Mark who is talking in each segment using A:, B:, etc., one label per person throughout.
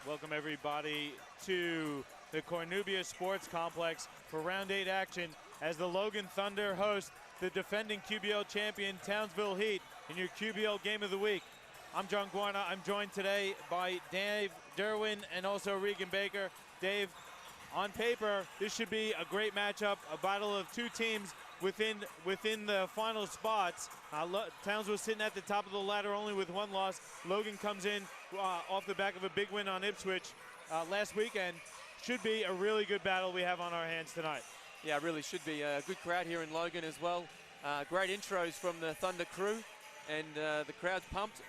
A: Welcome everybody to the Cornubia Sports Complex for Round 8 action as the Logan Thunder host the defending QBL champion Townsville Heat in your QBL Game of the Week. I'm John Guarna. I'm joined today by Dave Derwin and also Regan Baker. Dave, on paper, this should be a great matchup, a battle of two teams within the final spots. Townsville sitting at the top of the ladder only with one loss. Logan comes in off the back of a big win on Ipswich last weekend. Should be a really good battle we have on our hands tonight.
B: Yeah, it really should be. A good crowd here in Logan as well. Great intros from the Thunder crew, and the crowd's pumped,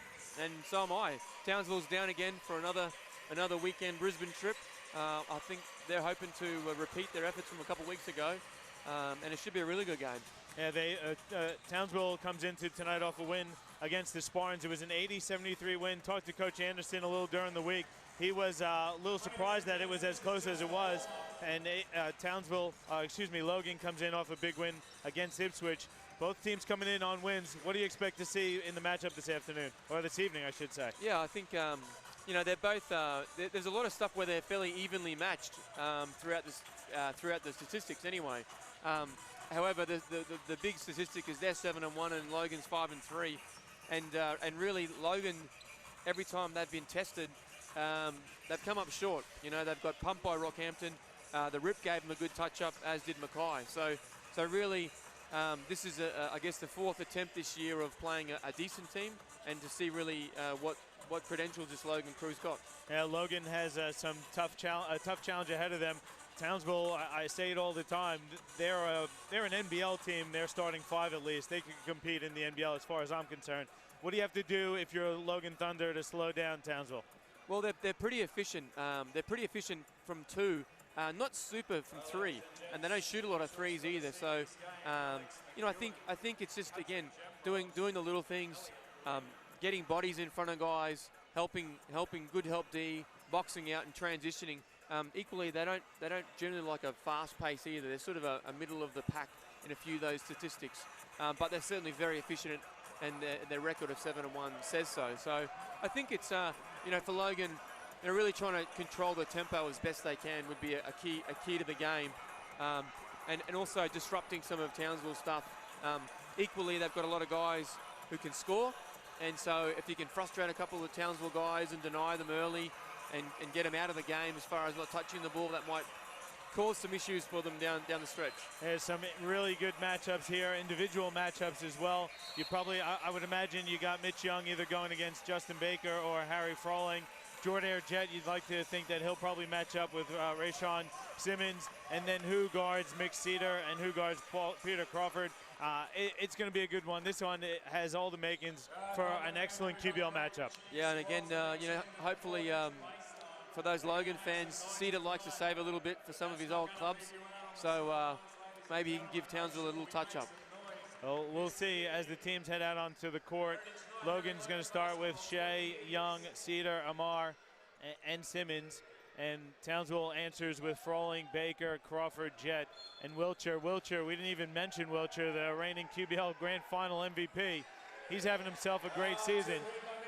B: and so am I. Townsville's down again for another weekend Brisbane trip. I think they're hoping to repeat their efforts from a couple weeks ago, and it should be a really good game.
A: Yeah, Townsville comes into tonight off a win against the Spartans. It was an 80-73 win. Talked to Coach Anderson a little during the week. He was a little surprised that it was as close as it was. And Logan comes in off a big win against Ipswich. Both teams coming in on wins. What do you expect to see in the matchup this afternoon, or this evening, I should say?
B: Yeah, I think they're both. There's a lot of stuff where they're fairly evenly matched throughout the statistics, anyway. However, the big statistic is they're 7-1 and Logan's 5-3, and really Logan, every time they've been tested, they've come up short. You know, they've got pumped by Rockhampton. The Rip gave them a good touch-up, as did Mackay. So really, this is, I guess, the fourth attempt this year of playing a decent team, and to see really what credentials this Logan crew's got.
A: Yeah, Logan has some tough challenge ahead of them. Townsville, I say it all the time, they're an NBL team. They're starting five at least. They can compete in the NBL as far as I'm concerned. What do you have to do if you're Logan Thunder to slow down Townsville?
B: Well, they're pretty efficient. They're pretty efficient from two, not super from three, and they don't shoot a lot of threes either. So, I think it's just, again, doing the little things, getting bodies in front of guys, helping good help D, boxing out and transitioning. Equally, they don't generally like a fast pace either. They're sort of a middle of the pack in a few of those statistics, but they're certainly very efficient, and their record of 7-1 says so. So I think it's for Logan, they're really trying to control the tempo as best they can would be a key to the game, and also disrupting some of Townsville's stuff. Equally, they've got a lot of guys who can score, and so if you can frustrate a couple of the Townsville guys and deny them early, and get them out of the game as far as not touching the ball, that might cause some issues for them down the stretch. There's
A: some really good matchups here, individual matchups as well. You probably, I would imagine, you got Mitch Young either going against Justin Baker or Harry Froling. Jordan Jet, you'd like to think that he'll probably match up with Rayshawn Simmons, and then who guards Mick Cedar and who guards Peter Crawford. It's going to be a good one. This one has all the makings for an excellent QBL matchup.
B: Yeah, and again, hopefully for those Logan fans, Cedar likes to save a little bit for some of his old clubs, so maybe he can give Townsville a little touch-up.
A: Well, we'll see as the teams head out onto the court. Logan's going to start with Shea, Young, Cedar, Amar, and Simmons. And Townsville answers with Froling, Baker, Crawford, Jet, and Wiltshire. Wiltshire, we didn't even mention Wiltshire, the reigning QBL Grand Final MVP. He's having himself a great season.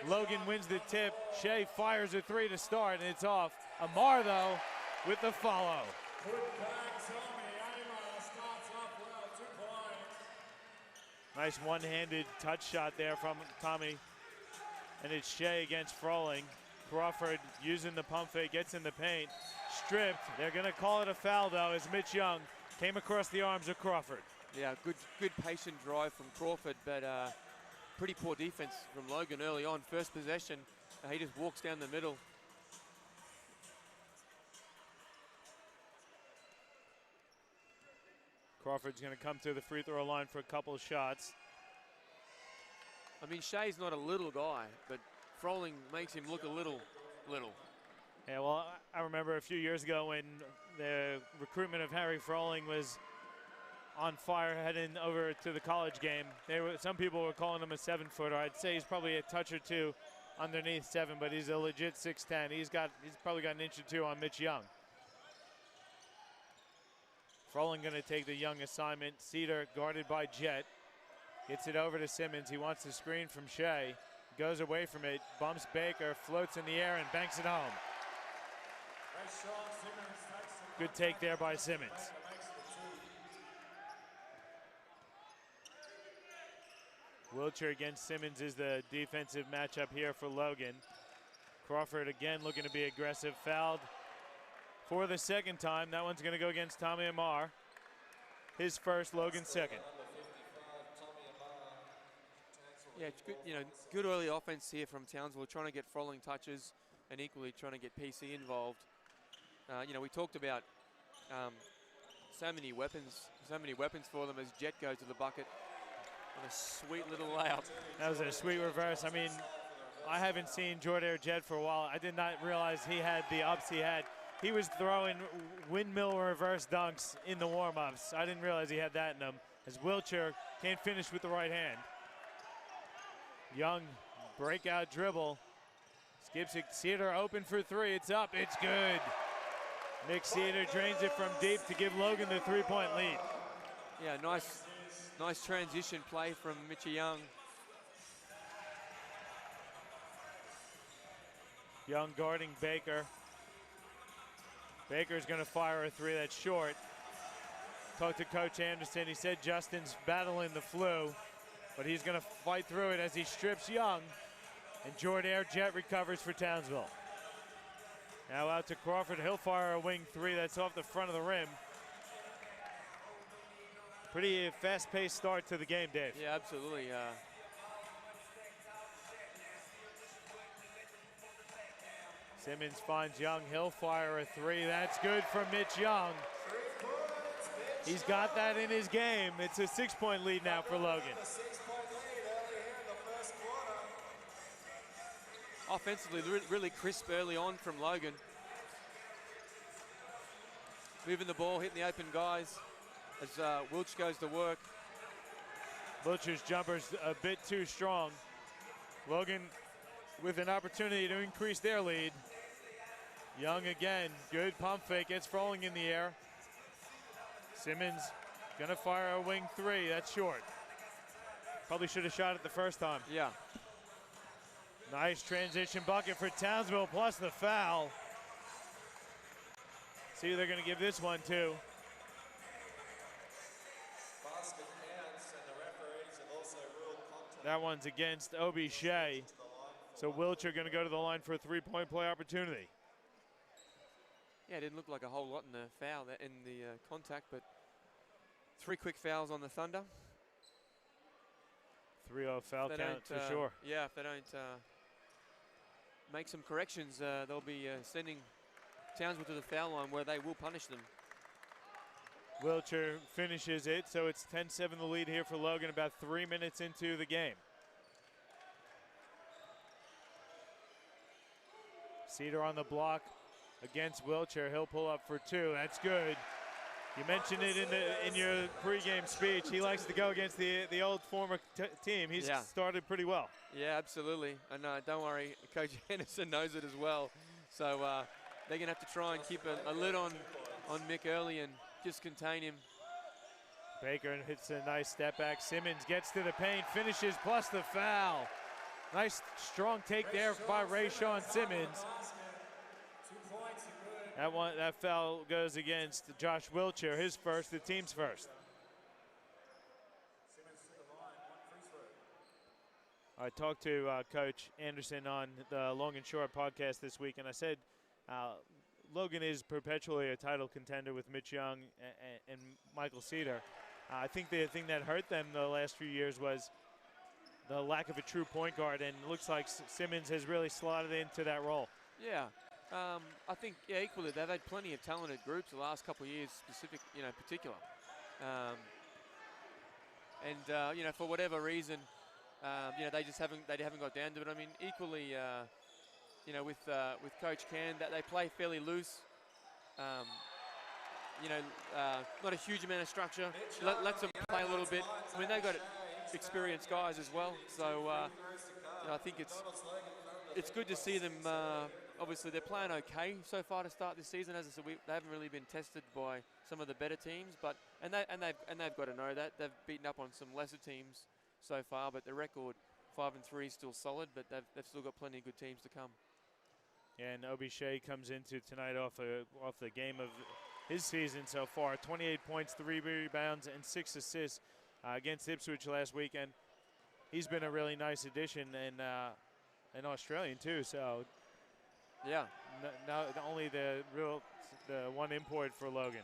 A: Logan wins the tip. Shea fires a three to start, and it's off. Amar, though, with the follow. Nice one-handed touch shot there from Tommy. And it's Shea against Froling. Crawford using the pump fake, gets in the paint. Stripped. They're going to call it a foul, though, as Mitch Young came across the arms of Crawford.
B: Yeah, good patient drive from Crawford, but pretty poor defense from Logan early on. First possession, he just walks down the middle.
A: Crawford's going to come to the free throw line for a couple of shots.
B: I mean, Shea's not a little guy, but Froling makes him look a little.
A: Yeah, well, remember a few years ago when the recruitment of Harry Froling was on fire heading over to the college game. Some people were calling him a 7-footer. I'd say he's probably a touch or two underneath 7, but he's a legit 6'10". He's probably got an inch or two on Mitch Young. Froling going to take the Young assignment. Cedar guarded by Jet. Gets it over to Simmons. He wants the screen from Shea. Goes away from it, bumps Baker, floats in the air, and banks it home. Good take there by Simmons. Wilcher against Simmons is the defensive matchup here for Logan. Crawford again looking to be aggressive. Fouled for the second time. That one's going to go against Tommy Amar. His first, Logan's second.
B: Yeah, it's good, good early offense here from Townsville, trying to get Froling touches and equally trying to get PC involved. We talked about so many weapons for them as Jet goes to the bucket. What a sweet little layup.
A: That was a sweet reverse. I mean, I haven't seen Jordair Jet for a while. I did not realize he had the ups he had. He was throwing windmill reverse dunks in the warm-ups. I didn't realize he had that in him, as Wilcher can't finish with the right hand. Young breakout dribble. Skips it. Cedar open for 3. It's up. It's good. Nick Cedar drains it from deep to give Logan the 3-point lead.
B: Yeah, nice transition play from Mitchie Young.
A: Young guarding Baker. Baker's going to fire a 3 that's short. Talked to Coach Anderson. He said Justin's battling the flu, but he's going to fight through it as he strips Young. And Jordair Jet recovers for Townsville. Now out to Crawford. He'll fire a wing 3 that's off the front of the rim. Pretty fast-paced start to the game, Dave.
B: Yeah, absolutely.
A: Simmons finds Young. He'll fire a 3. That's good for Mitch Young. He's got that in his game. It's a 6-point lead now for Logan.
B: Offensively, really crisp early on from Logan. Moving the ball, hitting the open guys as Wilch goes to work.
A: Wilcher's jumper's a bit too strong. Logan with an opportunity to increase their lead. Young again, good pump fake, gets Froling in the air. Simmons gonna fire a wing 3, that's short. Probably should have shot it the first time.
B: Yeah.
A: Nice transition bucket for Townsville, plus the foul. See who they're gonna give this one to. That one's against Obi Shea. So Wilcher gonna go to the line for a 3-point play opportunity.
B: Yeah, it didn't look like a whole lot in the foul, in the contact, but 3 quick fouls on the Thunder.
A: 3-0 foul count for sure.
B: Yeah, if they don't make some corrections, they'll be sending Townsville to the foul line where they will punish them.
A: Wilcher finishes it, so it's 10-7 the lead here for Logan, about 3 minutes into the game. Cedar on the block against Wilcher. He'll pull up for 2. That's good. You mentioned it in your pregame speech. He likes to go against the old former team. He's started pretty well.
B: Yeah, absolutely. And don't worry, Coach Anderson knows it as well. So they're going to have to try and keep a lid on Mick early and just contain him.
A: Baker hits a nice step back. Simmons gets to the paint, finishes, plus the foul. Nice strong take there by Rayshawn Simmons. That foul goes against Josh Wilcher, his first, the team's first. I talked to Coach Anderson on the Long and Short podcast this week, and I said Logan is perpetually a title contender with Mitch Young and Michael Cedar. I think the thing that hurt them the last few years was the lack of a true point guard, and it looks like Simmons has really slotted into that role.
B: Yeah. I think, equally, they've had plenty of talented groups the last couple of years, particular. For whatever reason, they haven't got down to it. I mean, equally, with Coach Can, that they play fairly loose. you know, not a huge amount of structure. Lets them play a little bit. I mean, they've got experienced guys as well. So you know, I think it's good to see them. Obviously, they're playing okay so far to start this season. As I said, they haven't really been tested by some of the better teams, but and they've got to know that they've beaten up on some lesser teams so far. But the record 5-3 is still solid, but they've still got plenty of good teams to come.
A: And Obi Shea comes into tonight off the game of his season so far. 28 points, 3 rebounds, and 6 assists against Ipswich last weekend. He's been a really nice addition, and an Australian too. So
B: yeah,
A: not only the one import for Logan.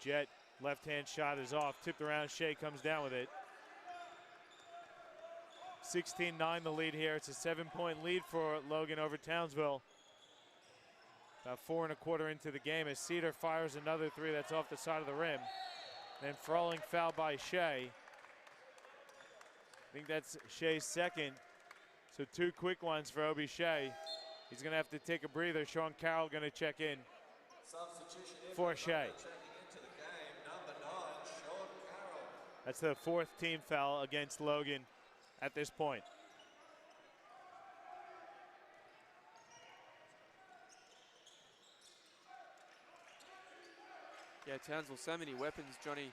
A: Jet left-hand shot is off, tipped around. Shea comes down with it. 16-9 the lead here. It's a 7-point lead for Logan over Townsville. About 4 1/4 into the game as Cedar fires another 3 that's off the side of the rim. Then Froling fouled by Shea. I think that's Shea's second. So 2 quick ones for Obi Shea. He's going to have to take a breather. Sean Carroll going to check in for Shea. That's the 4th team foul against Logan at this point.
B: Yeah, Townsville, so many weapons, Johnny.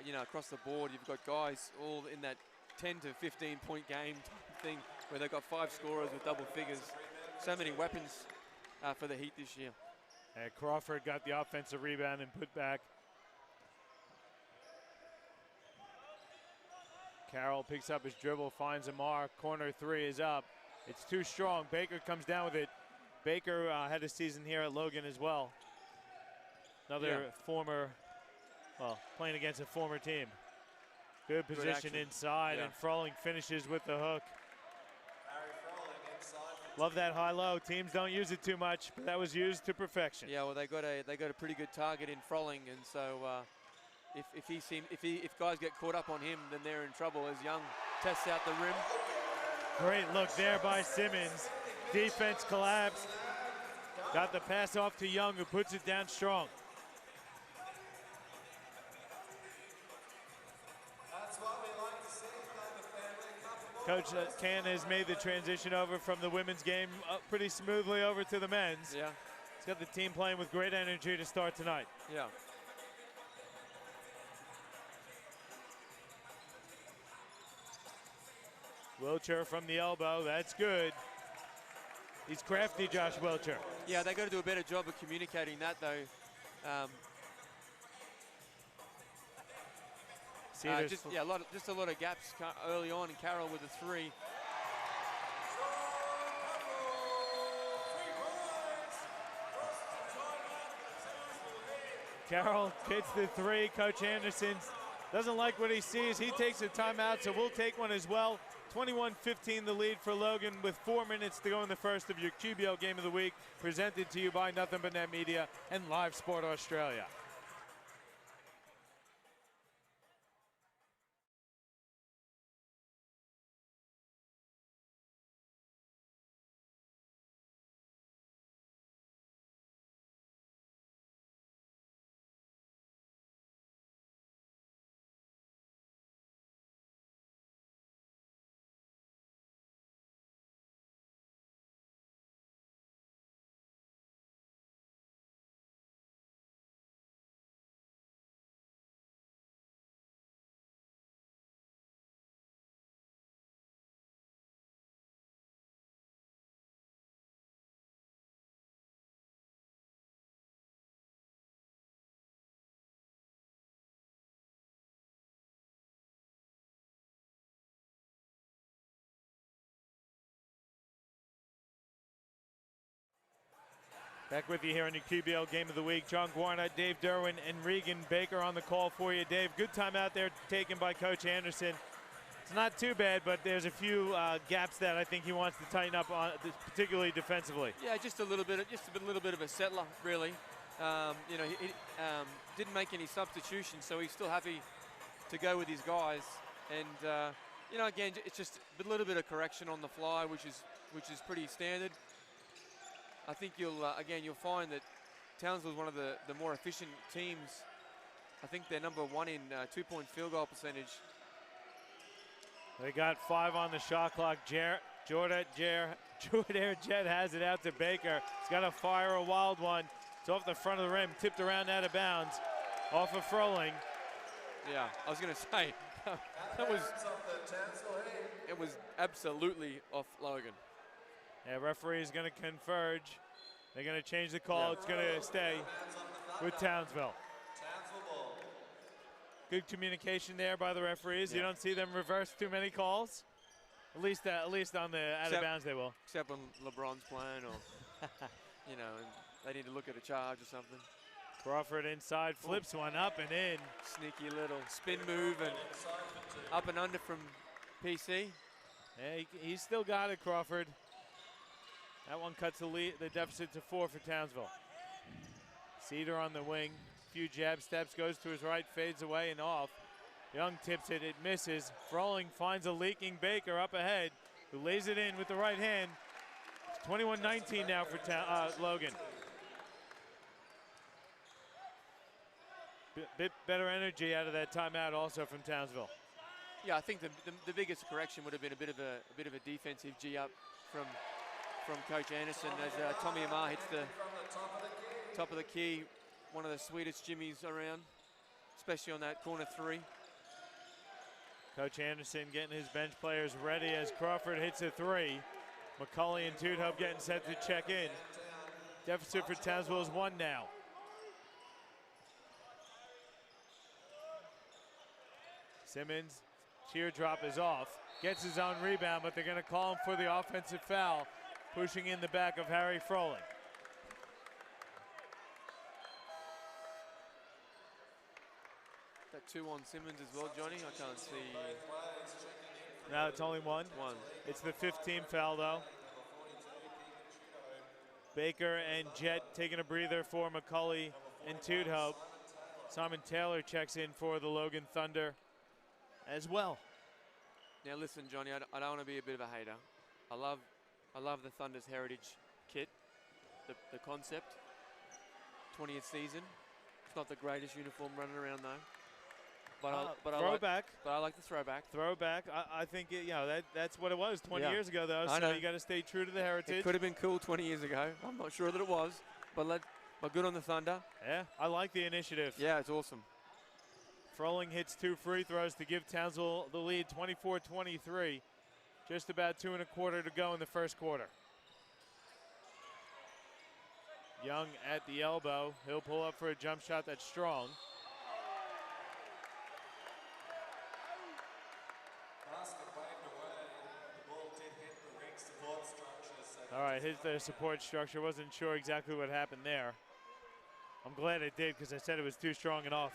B: You know, across the board, you've got guys all in that 10 to 15 point game type thing where they've got 5 scorers with double figures. So many weapons for the Heat this year.
A: Crawford got the offensive rebound and put back. Carroll picks up his dribble, finds Amar. Corner 3 is up. It's too strong. Baker comes down with it. Baker had a season here at Logan as well. Another former, well, playing against a former team. Good position inside, and Froling finishes with the hook. Love that high-low. Teams don't use it too much, but that was used to perfection.
B: Yeah, well, they got a pretty good target in Froling, and so if guys get caught up on him, then they're in trouble as Young tests out the rim.
A: Great look there by Simmons. Defense collapsed. Got the pass off to Young, who puts it down strong. Coach Can has made the transition over from the women's game pretty smoothly over to the men's.
B: Yeah.
A: He's got the team playing with great energy to start tonight.
B: Yeah.
A: Wilcher from the elbow, that's good. He's crafty, Josh Wilcher.
B: Yeah, they got to do a better job of communicating that, though. Just a lot of gaps early on, and Carroll with a 3.
A: Carroll hits the 3. Coach Anderson doesn't like what he sees. He takes a timeout, so we'll take one as well. 21-15 the lead for Logan with 4 minutes to go in the first of your QBL Game of the Week, presented to you by Nothing But Net Media and Live Sport Australia. Back with you here on your QBL Game of the Week. John Guarnett, Dave Derwin, and Regan Baker on the call for you. Dave, good time out there taken by Coach Anderson. It's not too bad, but there's a few gaps that I think he wants to tighten up on, particularly defensively.
B: Yeah, just a little bit of a settler, really. You know, he didn't make any substitutions, so he's still happy to go with his guys. And you know, again, it's just a little bit of correction on the fly, which is pretty standard. I think you'll find that Townsville is one of the more efficient teams. I think they're number 1 in 2-point field goal percentage.
A: They got 5 on the shot clock. Jordan Jet has it out to Baker. He's got to fire a wild one. It's off the front of the rim, tipped around out of bounds, off of Froling.
B: Yeah, I was going to say, it was absolutely off Logan.
A: Yeah, referee is going to converge. They're going to change the call. It's going to stay with Townsville. Good communication there by the referees.
B: Yeah.
A: You don't see them reverse too many calls. At least on the out of bounds they will.
B: Except when LeBron's playing, or you know, they need to look at a charge or something.
A: Crawford inside, flips one up and in.
B: Sneaky little spin move and up and under from PC.
A: Yeah, he's still got it, Crawford. That one cuts the deficit to 4 for Townsville. Cedar on the wing. Few jab steps, goes to his right, fades away and off. Young tips it, it misses. Froling finds a leaking Baker up ahead, who lays it in with the right hand. It's 21-19 now for Logan. Bit better energy out of that timeout also from Townsville.
B: Yeah, I think the biggest correction would have been a bit of a defensive G up from Coach Anderson as Tommy Amar hits the top of the key. One of the sweetest jimmies around, especially on that corner 3.
A: Coach Anderson getting his bench players ready as Crawford hits a 3. McCulley and Tudhope getting set to check in. Deficit for Townsville is 1 now. Simmons, teardrop is off. Gets his own rebound, but they're going to call him for the offensive foul, pushing in the back of Harry Froling.
B: That 2 on Simmons as well, Johnny. I can't see.
A: No, it's only 1. It's the 15th foul, though. Baker and Jet taking a breather for McCulley and Tudhope. Simon Taylor checks in for the Logan Thunder as well.
B: Now listen, Johnny, I don't want to be a bit of a hater. I love the Thunder's heritage kit, the concept. 20th season. It's not the greatest uniform running around though. But I like the throwback.
A: Throwback. I think that's what it was 20 years ago though. So you got to stay true to the heritage.
B: It could have been cool 20 years ago. I'm not sure that it was, but good on the Thunder.
A: Yeah, I like the initiative.
B: Yeah, it's awesome.
A: Froling hits 2 free throws to give Townsville the lead, 24-23. Just about 2 1/4 to go in the first quarter. Young at the elbow. He'll pull up for a jump shot that's strong. All right, hit the support structure. Wasn't sure exactly what happened there. I'm glad it did because I said it was too strong and off.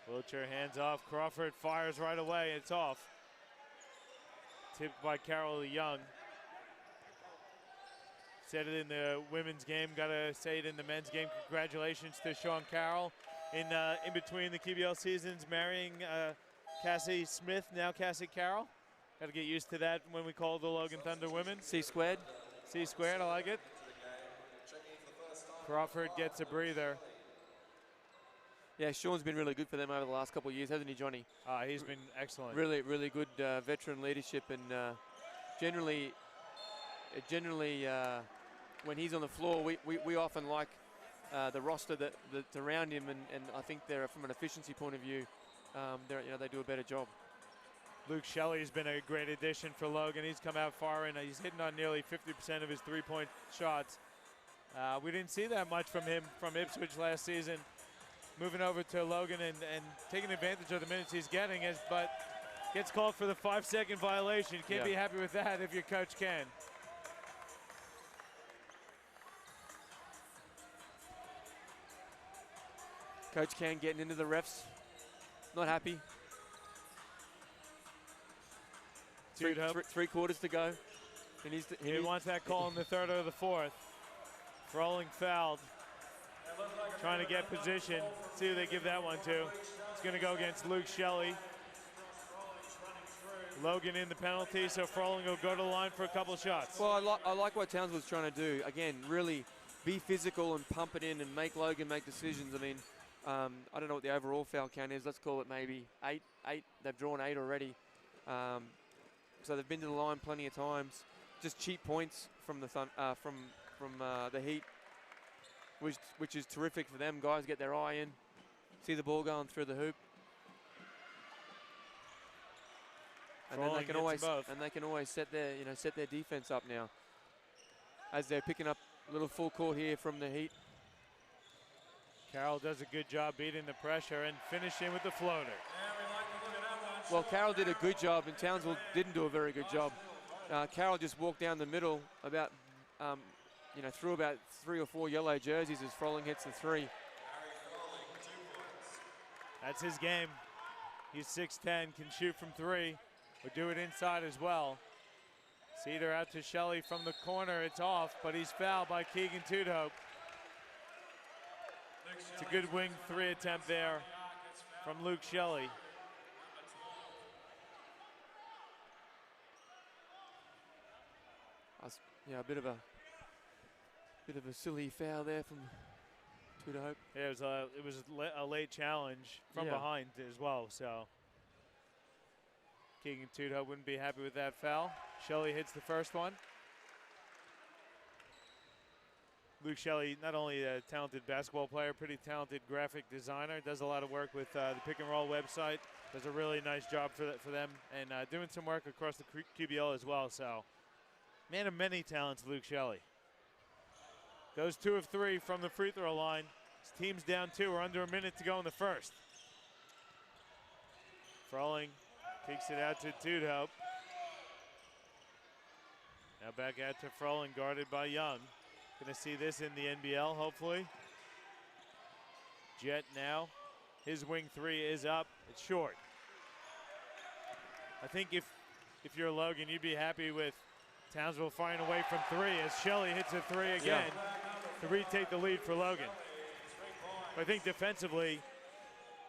A: Wiltshire hands off. Crawford fires right away. It's off. Tipped by Carol Young. Said it in the women's game. Got to say it in the men's game. Congratulations to Sean Carroll in between the QBL seasons, marrying Cassie Smith, now Cassie Carroll. Got to get used to that when we call the Logan Thunder women.
B: C squared.
A: C squared, I like it. Crawford gets a breather.
B: Yeah, Sean's been really good for them over the last couple of years, hasn't he, Johnny?
A: He's been excellent.
B: Really, really good veteran leadership, and generally, when he's on the floor, we often like the roster that's around him, and I think they're, from an efficiency point of view, they do a better job.
A: Luke Shelley's been a great addition for Logan. He's come out far, and he's hitting on nearly 50% of his three-point shots. We didn't see that much from him from Ipswich last season. Moving over to Logan and taking advantage of the minutes he's getting, but gets called for the 5-second violation. You can't be happy with that if your coach can.
B: Coach Can getting into the refs. Not happy. Three quarters to go.
A: He wants that call in the third or the fourth. Froling fouled. Trying to get position. See who they give that one to. It's going to go against Luke Shelley. Logan in the penalty, so Froling will go to the line for a couple shots.
B: Well, I like what Townsville's trying to do. Again, really be physical and pump it in and make Logan make decisions. I mean, I don't know what the overall foul count is. Let's call it maybe 8. They've drawn 8 already. So they've been to the line plenty of times. Just cheap points from the Heat, which is terrific for them. Guys get their eye in, see the ball going through the hoop. And then they can always set their defense up now as they're picking up a little full court here from the Heat.
A: Carroll does a good job beating the pressure and finishing with the floater.
B: Well, Carroll did a good job and Townsville didn't do a very good job. Carroll just walked down the middle about, through about 3 or 4 yellow jerseys as Froling hits the 3.
A: That's his game. He's 6'10", can shoot from 3. Or do it inside as well. Cedar out to Shelley from the corner. It's off, but he's fouled by Keegan Tudhope. It's a good wing 3 attempt there from Luke Shelley.
B: Yeah, a bit of a silly foul there from Tudhope.
A: Yeah, it was a late challenge from behind as well. So Keegan Tudhope wouldn't be happy with that foul. Shelley hits the first one. Luke Shelley, not only a talented basketball player, pretty talented graphic designer, does a lot of work with the Pick and Roll website, does a really nice job for them, and doing some work across the QBL as well. So, man of many talents, Luke Shelley. Goes 2 of 3 from the free throw line. His team's down 2. We're under a minute to go in the first. Froling kicks it out to Tudhope. Now back out to Froling, guarded by Young. Gonna see this in the NBL, hopefully. Jet now. His wing 3 is up. It's short. I think if you're Logan, you'd be happy with Townsville firing away from 3 as Shelley hits a 3 again to retake the lead for Logan. But I think defensively,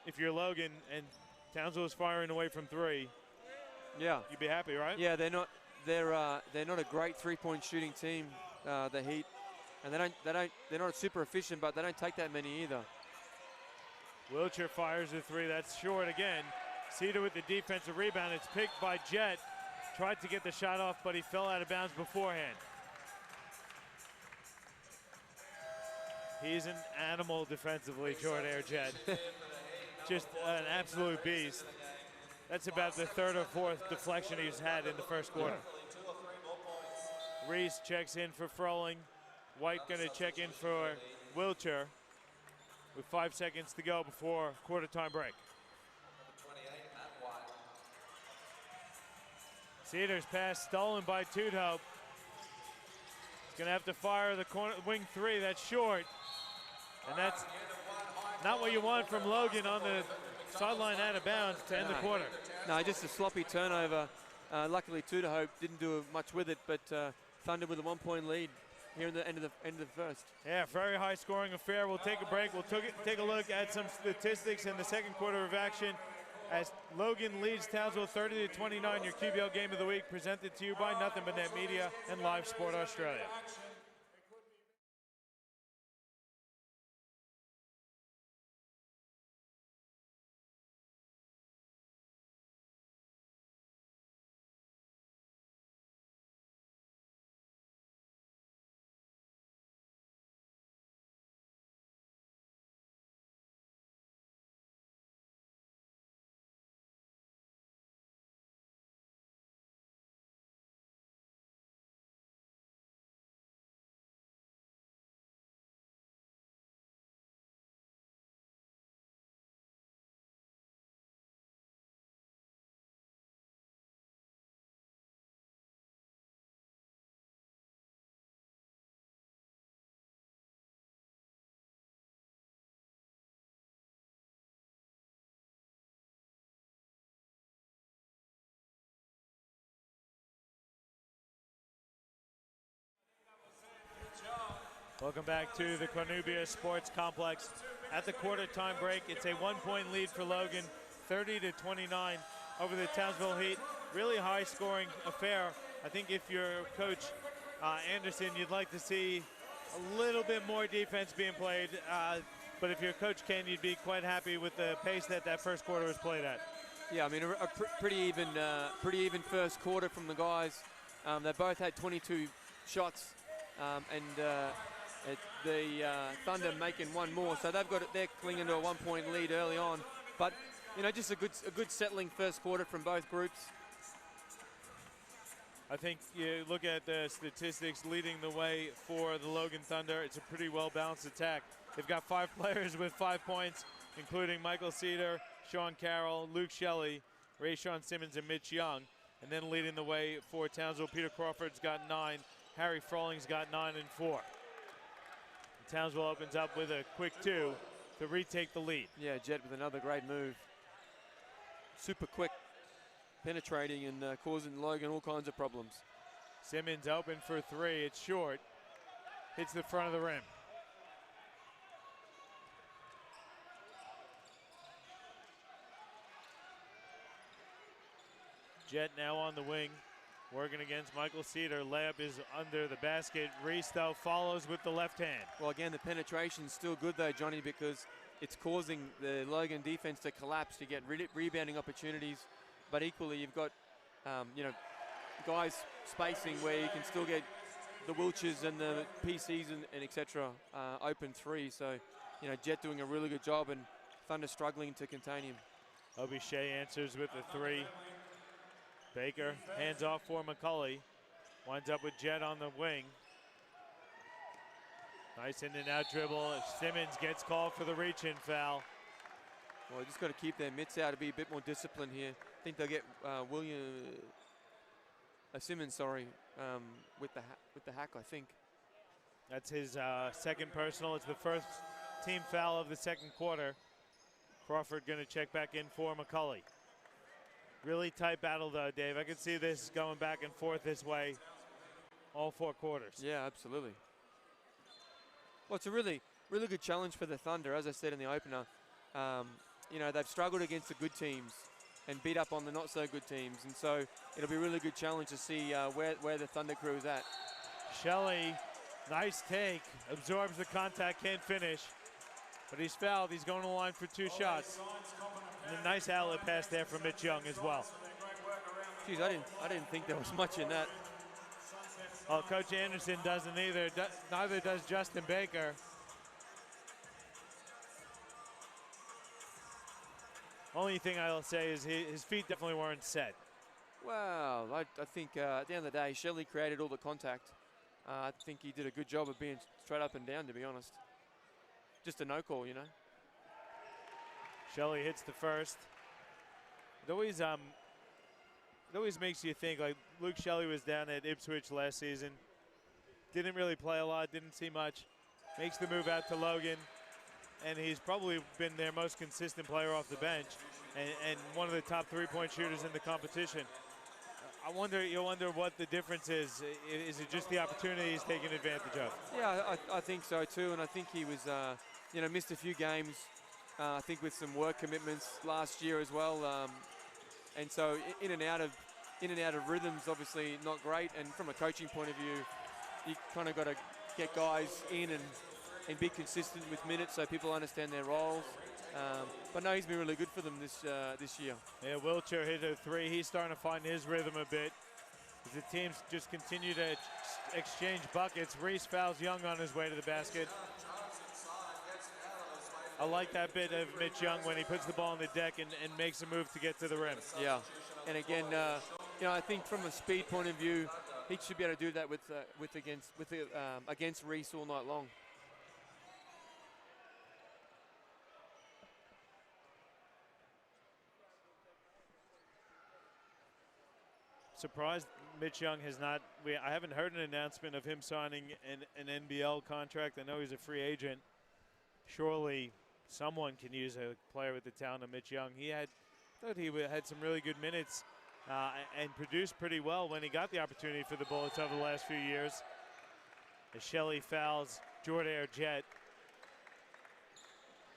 A: if you're Logan and Townsville is firing away from 3, you'd be happy, right?
B: Yeah, they're not a great 3-point shooting team, the Heat, and they're not super efficient, but they don't take that many either.
A: Wilcher fires a 3. That's short again. Cedar with the defensive rebound. It's picked by Jet. Tried to get the shot off, but he fell out of bounds beforehand. He's an animal defensively, Jordan Jet. Just an absolute beast. That's about the 3rd or 4th deflection he's had in the first quarter. Reese checks in for Froling. White gonna check in for Wilcher with 5 seconds to go before quarter time break. Cedar's pass stolen by Tudhope. He's gonna have to fire the corner wing 3. That's short, and that's not what you want from Logan on the sideline out of bounds to end the quarter.
B: No, just a sloppy turnover. Luckily, Tudhope didn't do much with it, but Thunder with a 1-point lead here in the end of the first.
A: Yeah, very high scoring affair. We'll take a break. We'll take a look at some statistics in the second quarter of action as Logan leads Townsville 30-29. Your QBL Game of the Week presented to you by Nothing But Net Media and Live Sport Australia. Welcome back to the Cornubia Sports Complex. At the quarter time break, it's a 1-point lead for Logan, 30-29. over the Townsville Heat. Really high-scoring affair. I think if you're Coach Anderson, you'd like to see a little bit more defense being played. But if you're Coach Ken, you'd be quite happy with the pace that first quarter was played at.
B: Yeah, I mean, a pretty even first quarter from the guys. They both had 22 shots, and the Thunder making one more, so they're clinging to a 1-point lead early on. But you know, just a good settling first quarter from both groups.
A: I think you look at the statistics leading the way for the Logan Thunder. It's a pretty well-balanced attack. They've got 5 players with 5 points, including Michael Cedar, Sean Carroll, Luke Shelley, Rayshawn Simmons, and Mitch Young. And then leading the way for Townsville, Peter Crawford's got 9. Harry Frawling's got 9 and 4. Townsville opens up with a quick 2 to retake the lead.
B: Yeah, Jet with another great move. Super quick, penetrating and causing Logan all kinds of problems.
A: Simmons open for 3. It's short. Hits the front of the rim. Jet now on the wing, working against Michael Cedar. Layup is under the basket. Reese, though, follows with the left hand.
B: Well, again, the penetration's still good, though, Johnny, because it's causing the Logan defense to collapse to get rebounding opportunities. But equally, you've got, you know, guys spacing where you can still get the Wilches and the PCs and et cetera open 3. So, you know, Jet doing a really good job and Thunder struggling to contain him.
A: Obi Shea answers with the 3. Baker hands off for McCulley. Winds up with Jet on the wing. Nice in and out dribble. Simmons gets called for the reach-in foul.
B: Well, just got to keep their mitts out to be a bit more disciplined here. I think they'll get Simmons, sorry, with the hack, I think.
A: That's his second personal. It's the first team foul of the second quarter. Crawford going to check back in for McCulley. Really tight battle, though, Dave. I can see this going back and forth this way all 4 quarters.
B: Yeah, absolutely. Well, it's a really good challenge for the Thunder, as I said in the opener. You know, they've struggled against the good teams and beat up on the not-so-good teams. And so it'll be a really good challenge to see where the Thunder crew is at.
A: Shelley, nice take. Absorbs the contact, can't finish. But he's fouled. He's going to the line for 2 shots. And a nice outlet pass there from Mitch Young as well.
B: Geez, I didn't think there was much in that.
A: Well, Coach Anderson doesn't either. Neither does Justin Baker. Only thing I'll say is his feet definitely weren't set.
B: Well, I think at the end of the day, Shelley created all the contact. I think he did a good job of being straight up and down, to be honest. Just a no call, you know.
A: Shelley hits the first. It always makes you think, like Luke Shelley was down at Ipswich last season. Didn't really play a lot, didn't see much. Makes the move out to Logan, and he's probably been their most consistent player off the bench and one of the top 3-point shooters in the competition. You wonder what the difference is. Is it just the opportunity he's taking advantage of?
B: Yeah, I think so too, and I think he was, you know, missed a few games. I think with some work commitments last year as well, and so in and out of rhythms, obviously not great. And from a coaching point of view, you kind of got to get guys in and be consistent with minutes so people understand their roles. But no, he's been really good for them this year.
A: Yeah, Wilcher hit a 3. He's starting to find his rhythm a bit as the teams just continue to exchange buckets. Reese fouls Young on his way to the basket. I like that bit of Mitch Young when he puts the ball on the deck and makes a move to get to the rim.
B: Yeah, and again, you know, I think from a speed point of view, he should be able to do that against Reese all night long.
A: Surprised Mitch Young has not. I haven't heard an announcement of him signing an NBL contract. I know he's a free agent. Surely someone can use a player with the talent of Mitch Young. Thought he had some really good minutes and produced pretty well when he got the opportunity for the Bullets over the last few years. As Shelley fouls Jordair Jet.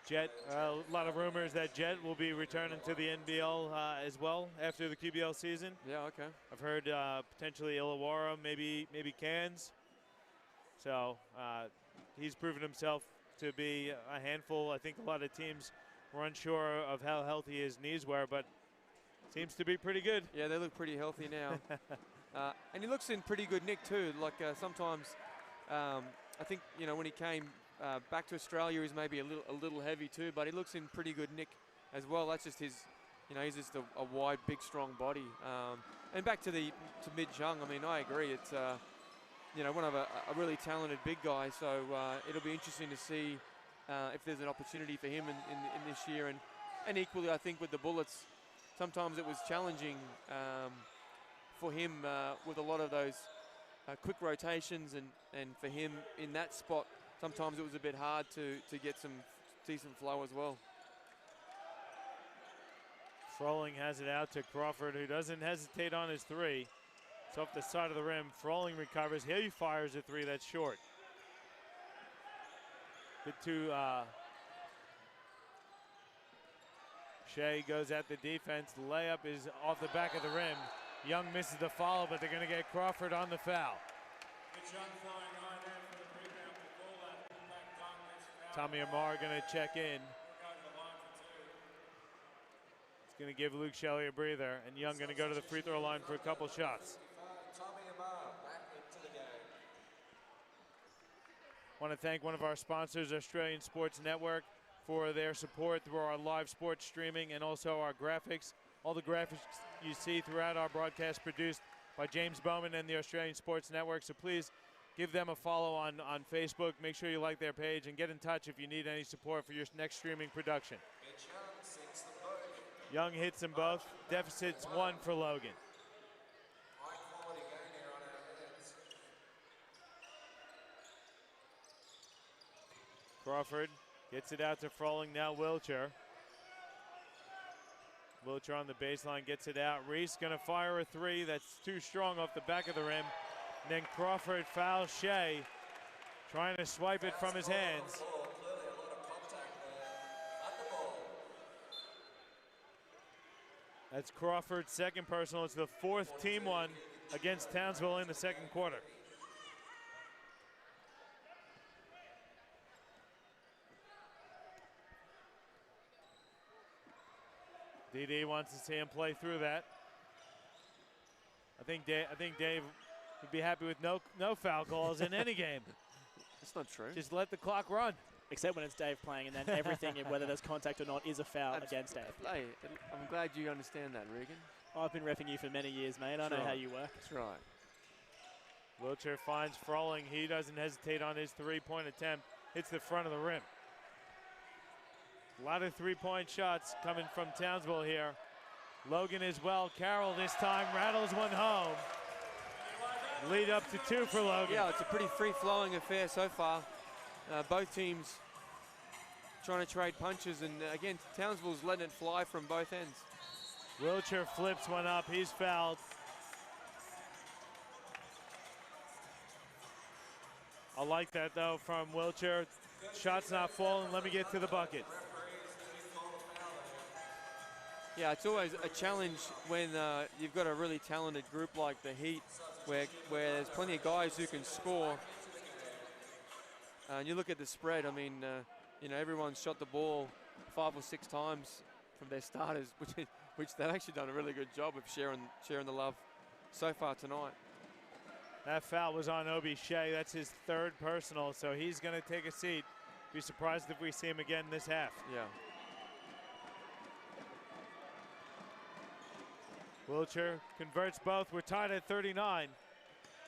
A: Jet, a lot of rumors that Jet will be returning to the NBL as well after the QBL season.
B: Yeah, okay.
A: I've heard potentially Illawarra, maybe Cairns. So he's proven himself to be a handful. I think a lot of teams were unsure of how healthy his knees were, but seems to be pretty good.
B: Yeah, they look pretty healthy now. And he looks in pretty good nick too. Like sometimes, I think, you know, when he came back to Australia, he's maybe a little heavy too, but he looks in pretty good nick as well. That's just his, you know, he's just a wide, big, strong body. And back to Midge Young, I mean, I agree. It's, you know, one of a really talented big guy. So it'll be interesting to see if there's an opportunity for him in this year. And equally, I think with the Bullets, sometimes it was challenging for him with a lot of those quick rotations, and for him in that spot, sometimes it was a bit hard to get some decent flow as well.
A: Froling has it out to Crawford, who doesn't hesitate on his three. It's off the side of the rim. Froling recovers. He fires a three that's short. Bit too. Shea goes at the defense. Layup is off the back of the rim. Young misses the follow, but they're going to get Crawford on the foul. Tommy Amar going to check in. He's going to give Luke Shelley a breather, and Young going to go to the free throw line for a couple shots. Want to thank one of our sponsors, Australian Sports Network, for their support through our live sports streaming and also our graphics. All the graphics you see throughout our broadcast produced by James Bowman and the Australian Sports Network. So please give them a follow on Facebook. Make sure you like their page and get in touch if you need any support for your next streaming production. Young hits them both. Deficit's 1 for Logan. Crawford gets it out to Froling, now Wilcher. Wilcher on the baseline gets it out. Reese gonna fire a three that's too strong off the back of the rim. And then Crawford fouls Shea, trying to swipe it from his hands. That's Crawford's second personal. It's the 4th team one against Townsville in the second quarter. DD wants to see him play through that. I think Dave would be happy with no foul calls in any game.
B: That's not true.
A: Just let the clock run.
C: Except when it's Dave playing, and then everything, whether there's contact or not, is a foul against Dave.
B: Hey, I'm glad you understand that, Regan.
C: I've been repping you for many years, mate. I know how you work.
B: That's right.
A: Wilcher finds Froling. He doesn't hesitate on his three-point attempt. Hits the front of the rim. A lot of three-point shots coming from Townsville here. Logan as well. Carroll this time rattles one home. Lead up to 2 for Logan.
B: Yeah, it's a pretty free-flowing affair so far. Both teams trying to trade punches, and again, Townsville's letting it fly from both ends.
A: Wilcher flips one up. He's fouled. I like that, though, from Wilcher. Shot's not falling. Let me get to the bucket.
B: Yeah, it's always a challenge when you've got a really talented group like the Heat, where there's plenty of guys who can score. And you look at the spread. I mean, you know, everyone's shot the ball 5 or 6 times from their starters, which they've actually done a really good job of sharing the love so far tonight.
A: That foul was on Obi Shea. That's his 3rd personal, so he's going to take a seat. Be surprised if we see him again this half.
B: Yeah.
A: Wilcher converts both. We're tied at 39.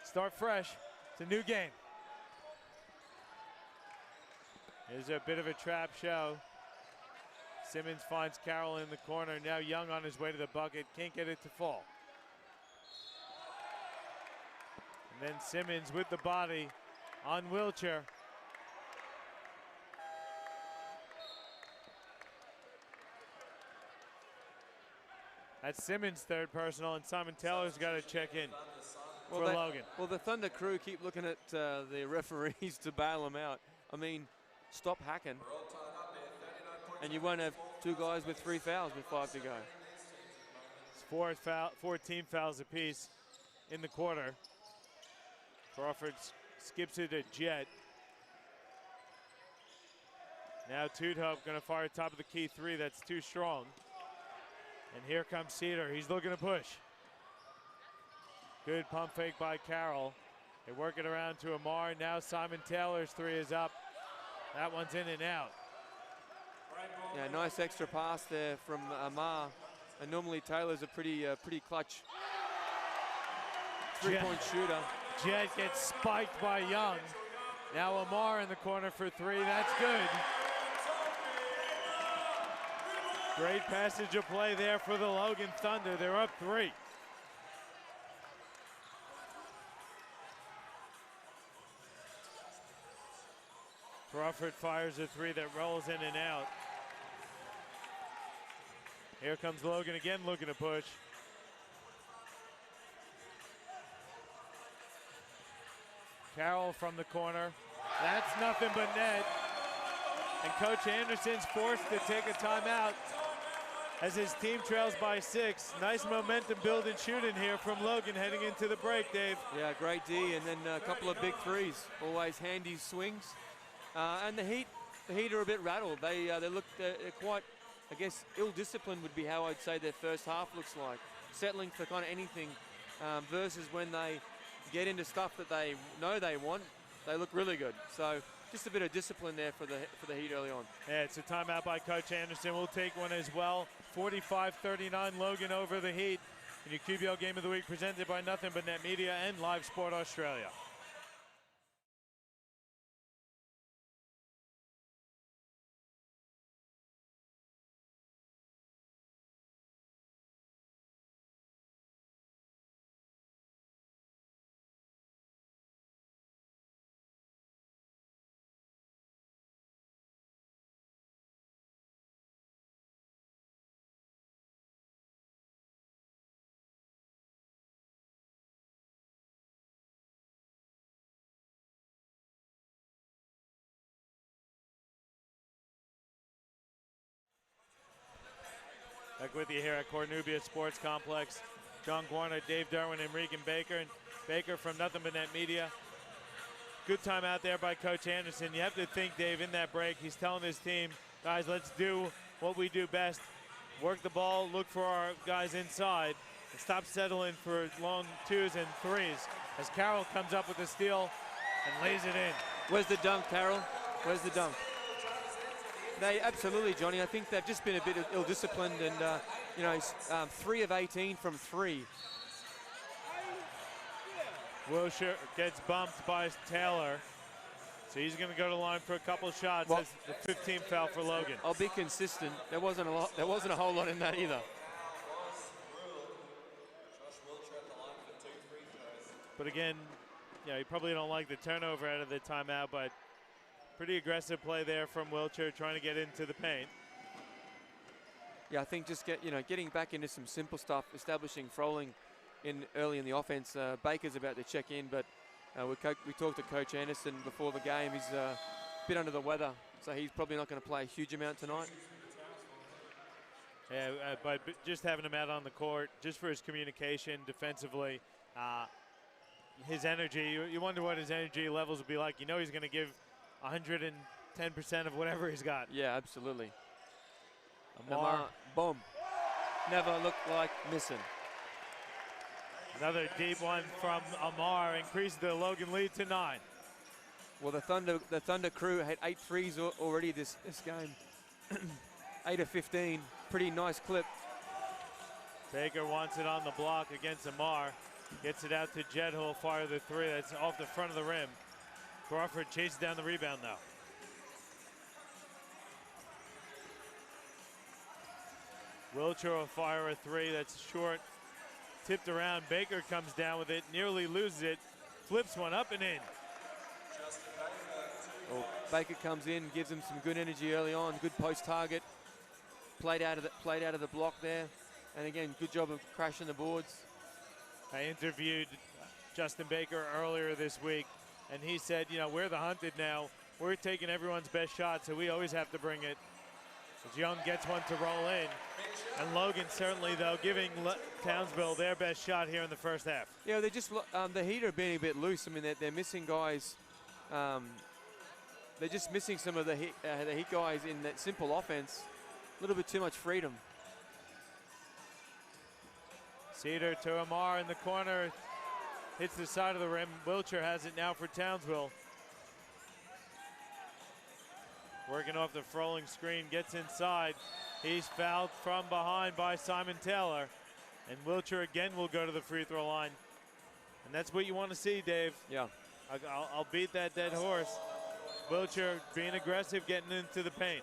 A: Start fresh. It's a new game. Here's a bit of a trap show. Simmons finds Carroll in the corner. Now Young on his way to the bucket. Can't get it to fall. And then Simmons with the body on Wilcher. That's Simmons' 3rd personal, and Simon Taylor's got to check in for Logan.
B: Well, the Thunder crew keep looking at the referees to bail them out. I mean, stop hacking. and you won't have two guys with 3 fouls with 5 to go.
A: It's 14 fouls apiece in the quarter. Crawford skips it to Jet. Now Tudhope going to fire top of the key 3. That's too strong. And here comes Cedar. He's looking to push. Good pump fake by Carroll. They work it around to Amar. Now Simon Taylor's 3 is up. That one's in and out.
B: Yeah, nice extra pass there from Amar. And normally Taylor's a pretty clutch 3-point shooter.
A: Jet gets spiked by Young. Now Amar in the corner for 3. That's good. Great passage of play there for the Logan Thunder. They're up 3. Crawford fires a 3 that rolls in and out. Here comes Logan again looking to push. Carroll from the corner. That's nothing but net. And Coach Anderson's forced to take a timeout as his team trails by 6. Nice momentum building shooting here from Logan heading into the break, Dave.
B: Yeah, great D, and then a couple of big threes. Always handy swings. And the Heat are a bit rattled. They look they're quite, I guess, ill-disciplined would be how I'd say their first half looks like. Settling for kind of anything versus when they get into stuff that they know they want, they look really good. So just a bit of discipline there for the Heat early on.
A: Yeah, it's a timeout by Coach Anderson. We'll take one as well. 45-39 Logan over the Heat. In your QBL Game of the Week presented by Nothing But Net Media and Live Sport Australia. Back with you here at Cornubia Sports Complex. John Guarna, Dave Derwin, and Regan Baker. And Baker from Nothing But Net Media. Good time out there by Coach Anderson. You have to think, Dave, in that break, he's telling his team, guys, let's do what we do best. Work the ball, look for our guys inside, and stop settling for long 2s and 3s. As Carroll comes up with the steal and lays it in.
B: Where's the dunk, Carroll? Where's the dunk? They absolutely, Johnny. I think they've just been a bit ill-disciplined, and 3 of 18 from 3.
A: Wilshire gets bumped by Taylor, so he's going to go to the line for a couple shots.
B: Well,
A: that's the 15th foul for Logan.
B: I'll be consistent. There wasn't a lot. There wasn't a whole lot in that either.
A: But again, you probably don't like the turnover out of the timeout, but pretty aggressive play there from Wilshire trying to get into the paint.
B: Yeah, I think just getting back into some simple stuff, establishing Froling early in the offense. Baker's about to check in, but we talked to Coach Anderson before the game. He's a bit under the weather, so he's probably not going to play a huge amount tonight.
A: Yeah, but just having him out on the court, just for his communication defensively, his energy, you wonder what his energy levels will be like. You know he's going to give 110% of whatever he's got.
B: Yeah, absolutely.
A: Amar,
B: boom. Never looked like missing.
A: Another deep one from Amar, increased the Logan lead to 9.
B: Well, the Thunder crew had 8 threes already this game. 8 of 15, pretty nice clip.
A: Baker wants it on the block against Amar. Gets it out to Jed, who will fire the 3. That's off the front of the rim. Crawford chases down the rebound now. Wilshire will fire a 3. That's short. Tipped around. Baker comes down with it. Nearly loses it. Flips one up and in.
B: Well, Baker comes in, gives him some good energy early on. Good post target. Played out of the block there. And again, good job of crashing the boards.
A: I interviewed Justin Baker earlier this week, and he said, we're the hunted now. We're taking everyone's best shot, so we always have to bring it. As Young gets one to roll in. And Logan certainly, though, giving Townsville their best shot here in the first half.
B: Yeah, they're just, the Heat are being a bit loose. I mean, they're missing guys. They're just missing some of the Heat guys in that simple offense. A little bit too much freedom.
A: Cedar to Amar in the corner. Hits the side of the rim. Wilcher has it now for Townsville. Working off the Froling screen, gets inside. He's fouled from behind by Simon Taylor. And Wilcher again will go to the free throw line. And that's what you want to see, Dave.
B: Yeah.
A: I'll beat that dead horse. Wilcher being aggressive, getting into the paint.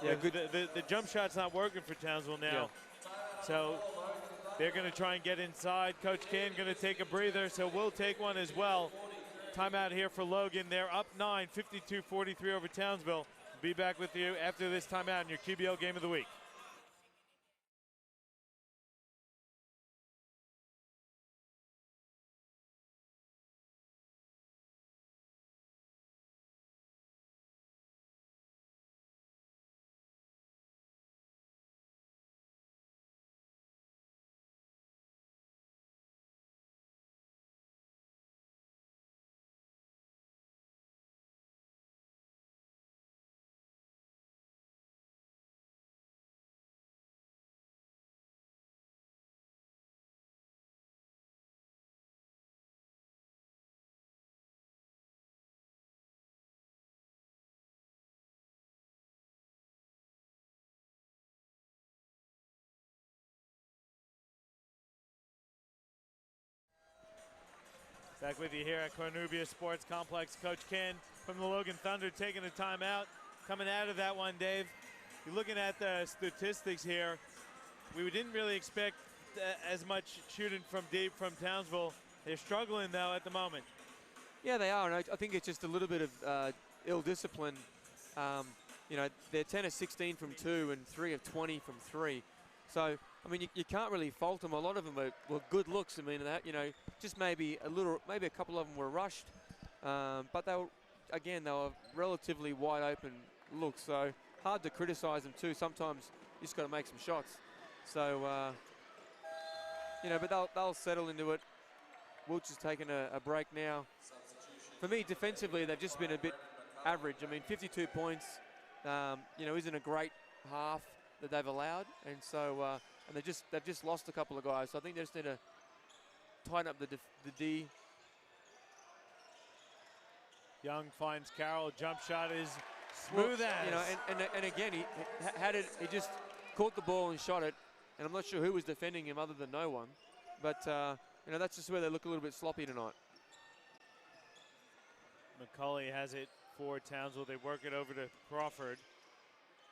B: Yeah,
A: the jump shot's not working for Townsville now.
B: Yeah.
A: So they're going to try and get inside. Coach Ken going to take a breather, so we'll take one as well. Timeout here for Logan. They're up 9, 52-43 over Townsville. Be back with you after this timeout in your QBL Game of the Week. Back with you here at Cornubia Sports Complex. Coach Ken from the Logan Thunder taking a timeout. Coming out of that one, Dave, you're looking at the statistics here. We didn't really expect as much shooting from deep from Townsville. They're struggling, though, at the moment.
B: Yeah, they are, and I think it's just a little bit of ill discipline. You know, they're 10 of 16 from 2 and 3 of 20 from 3. So, I mean, you can't really fault them. A lot of them were good looks. I mean, that, you know, just maybe a couple of them were rushed. But they were relatively wide open looks. So, hard to criticize them too. Sometimes you just got to make some shots. So, you know, but they'll settle into it. Wilch is taking a break now. For me, defensively, they've just been a bit average. I mean, 52 points, you know, isn't a great half that they've allowed, and so and they've just lost a couple of guys. So I think they just need to tighten up the D.
A: Young finds Carroll. Jump shot is smooth as.
B: You know, and again, he just caught the ball and shot it, and I'm not sure who was defending him other than no one. But you know, that's just where they look a little bit sloppy tonight.
A: McCulley has it for Townsville. They work it over to Crawford.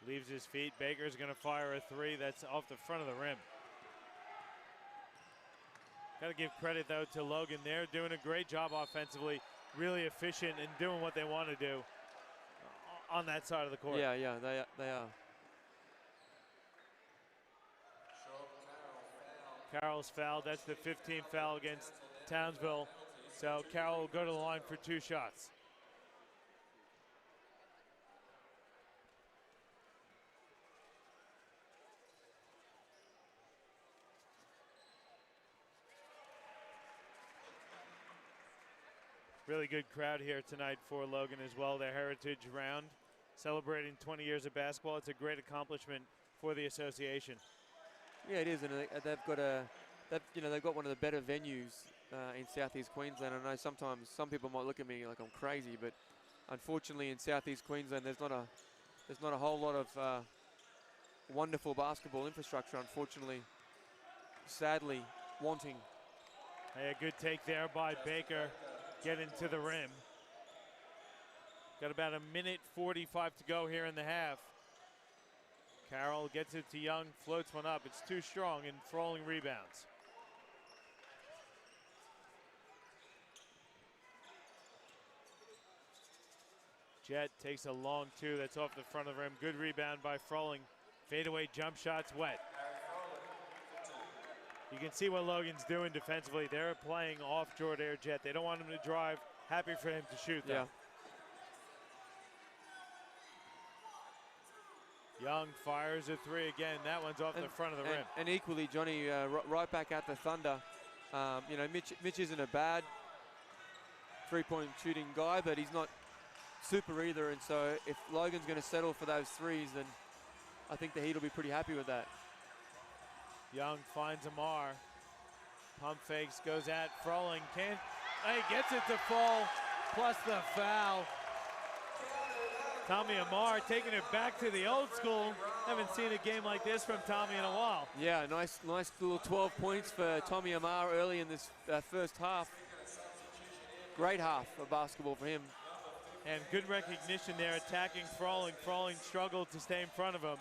A: Leaves his feet. Baker's going to fire a three. That's off the front of the rim. Got to give credit, though, to Logan. They're doing a great job offensively. Really efficient and doing what they want to do on that side of the court.
B: Yeah, they are.
A: Carroll's fouled. That's the 15th foul against Townsville. So Carroll will go to the line for 2 shots. Really good crowd here tonight for Logan as well. Their heritage round, celebrating 20 years of basketball. It's a great accomplishment for the association.
B: Yeah, it is, and they've got one of the better venues in Southeast Queensland. I know sometimes some people might look at me like I'm crazy, but unfortunately in Southeast Queensland there's not a whole lot of wonderful basketball infrastructure. Unfortunately, sadly, wanting.
A: Hey, a good take there by Baker. Getting to the rim. Got about 1:45 to go here in the half. Carroll gets it to Young, floats one up. It's too strong and Froling rebounds. Jet takes a long 2. That's off the front of the rim. Good rebound by Froling. Fadeaway jump shots wet. You can see what Logan's doing defensively. They're playing off Jordair Jet. They don't want him to drive. Happy for him to shoot, though. Young fires a three again. That one's off the front of the rim.
B: And equally, Johnny, right back at the Thunder. You know, Mitch isn't a bad three-point shooting guy, but he's not super either. And so if Logan's going to settle for those threes, then I think the Heat will be pretty happy with that.
A: Young finds Amar. Pump fakes, goes at Froling. Can't, he gets it to fall, plus the foul. Tommy Amar taking it back to the old school. Haven't seen a game like this from Tommy in a while.
B: Yeah, nice little 12 points for Tommy Amar early in this first half. Great half of basketball for him.
A: And good recognition there, attacking Froling. Froling struggled to stay in front of him.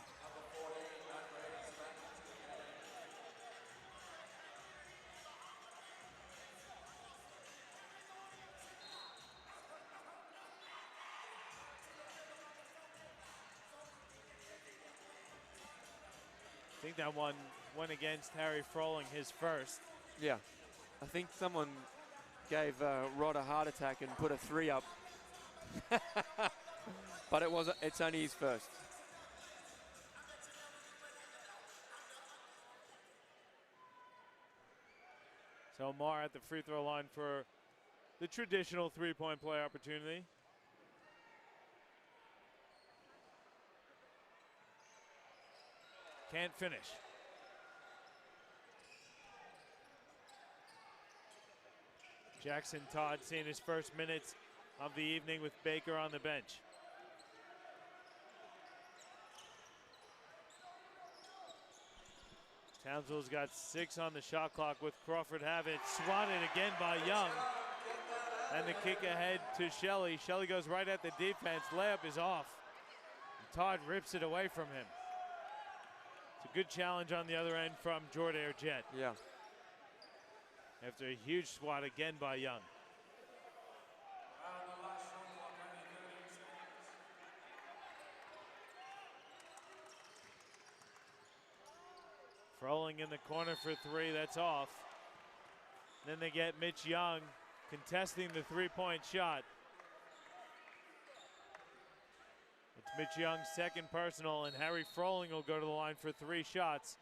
A: I think that one went against Harry Froling, his first.
B: Yeah, I think someone gave Rod a heart attack and put a three up. But it's only his first.
A: So Amar at the free throw line for the traditional three-point play opportunity. Can't finish. Jackson Todd seeing his first minutes of the evening with Baker on the bench. Townsville's got 6 on the shot clock with Crawford have it. Swatted again by Young. And the kick ahead to Shelley. Shelley goes right at the defense. Layup is off. And Todd rips it away from him. It's a good challenge on the other end from Jordair Jet.
B: Yeah.
A: After a huge swat again by Young. Froling in the corner for 3, that's off. Then they get Mitch Young contesting the three-point shot. It's Mitch Young's second personal, and Harry Froling will go to the line for 3 shots.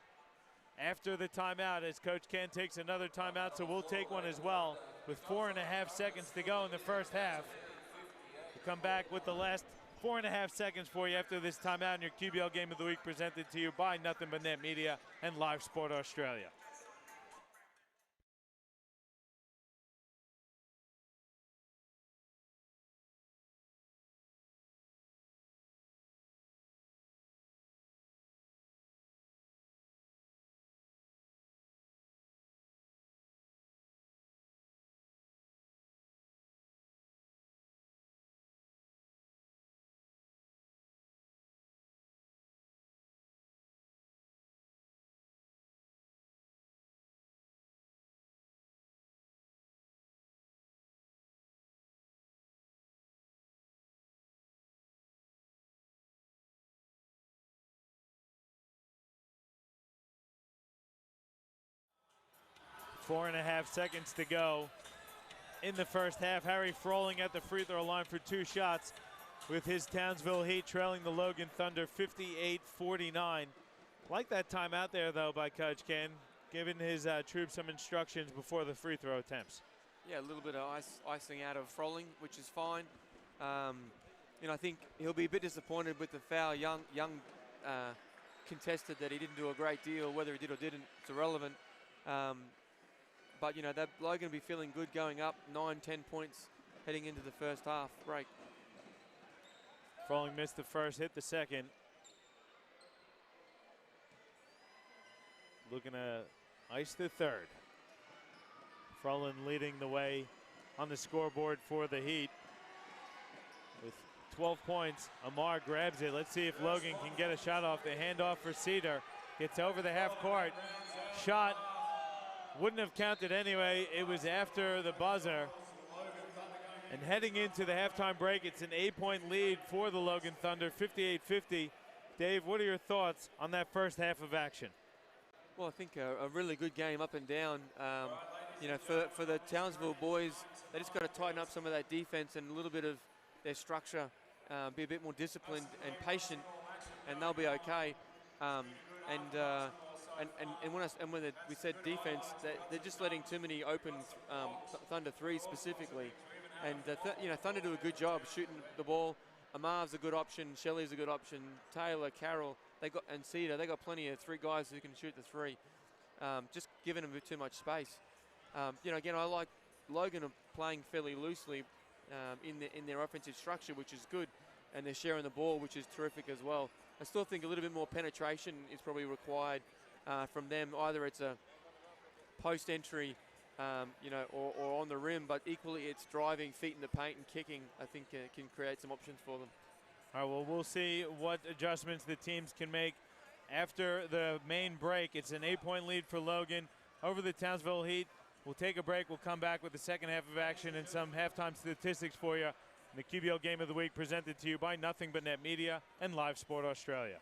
A: After the timeout, as Coach Ken takes another timeout, so we'll take one as well with 4.5 seconds to go in the first half. We'll come back with the last 4.5 seconds for you after this timeout in your QBL Game of the Week presented to you by Nothing But Net Media and Live Sport Australia. Four and a half seconds to go in the first half. Harry Froling at the free throw line for 2 shots with his Townsville Heat trailing the Logan Thunder 58-49. Like that timeout there, though, by Coach Ken, giving his troops some instructions before the free throw attempts.
B: Yeah, a little bit of icing out of Froling, which is fine. You know, I think he'll be a bit disappointed with the foul. Young contested that he didn't do a great deal. Whether he did or didn't, it's irrelevant. But, you know, that Logan will be feeling good going up 9-10 points heading into the first half break.
A: Froling missed the first, hit the second. Looking to ice the third. Froling leading the way on the scoreboard for the Heat with 12 points. Amar grabs it. Let's see if Logan can get a shot off. The handoff for Cedar. Gets over the half court. Shot. Wouldn't have counted anyway. It was after the buzzer. And heading into the halftime break, it's an 8-point lead for the Logan Thunder, 58-50. Dave, what are your thoughts on that first half of action?
B: Well, I think a really good game up and down. You know, for the Townsville boys, they just got to tighten up some of that defense and a little bit of their structure, be a bit more disciplined and patient. and they'll be okay. When we said defense, they're just letting too many open Thunder threes specifically, and Thunder do a good job shooting the ball. Amar's a good option, Shelley's a good option, Taylor, Carroll, and Cedar, they got plenty of 3 guys who can shoot the 3. Just giving them too much space. Again, I like Logan playing fairly loosely in their offensive structure, which is good, and they're sharing the ball, which is terrific as well. I still think a little bit more penetration is probably required from them. Either it's a post entry, or on the rim, but equally it's driving, feet in the paint, and kicking. I think can create some options for them.
A: All right, well, we'll see what adjustments the teams can make after the main break. It's an 8-point lead for Logan over the Townsville Heat. We'll take a break. We'll come back with the second half of action and some halftime statistics for you. The QBL Game of the Week presented to you by Nothing But Net Media and Live Sport Australia.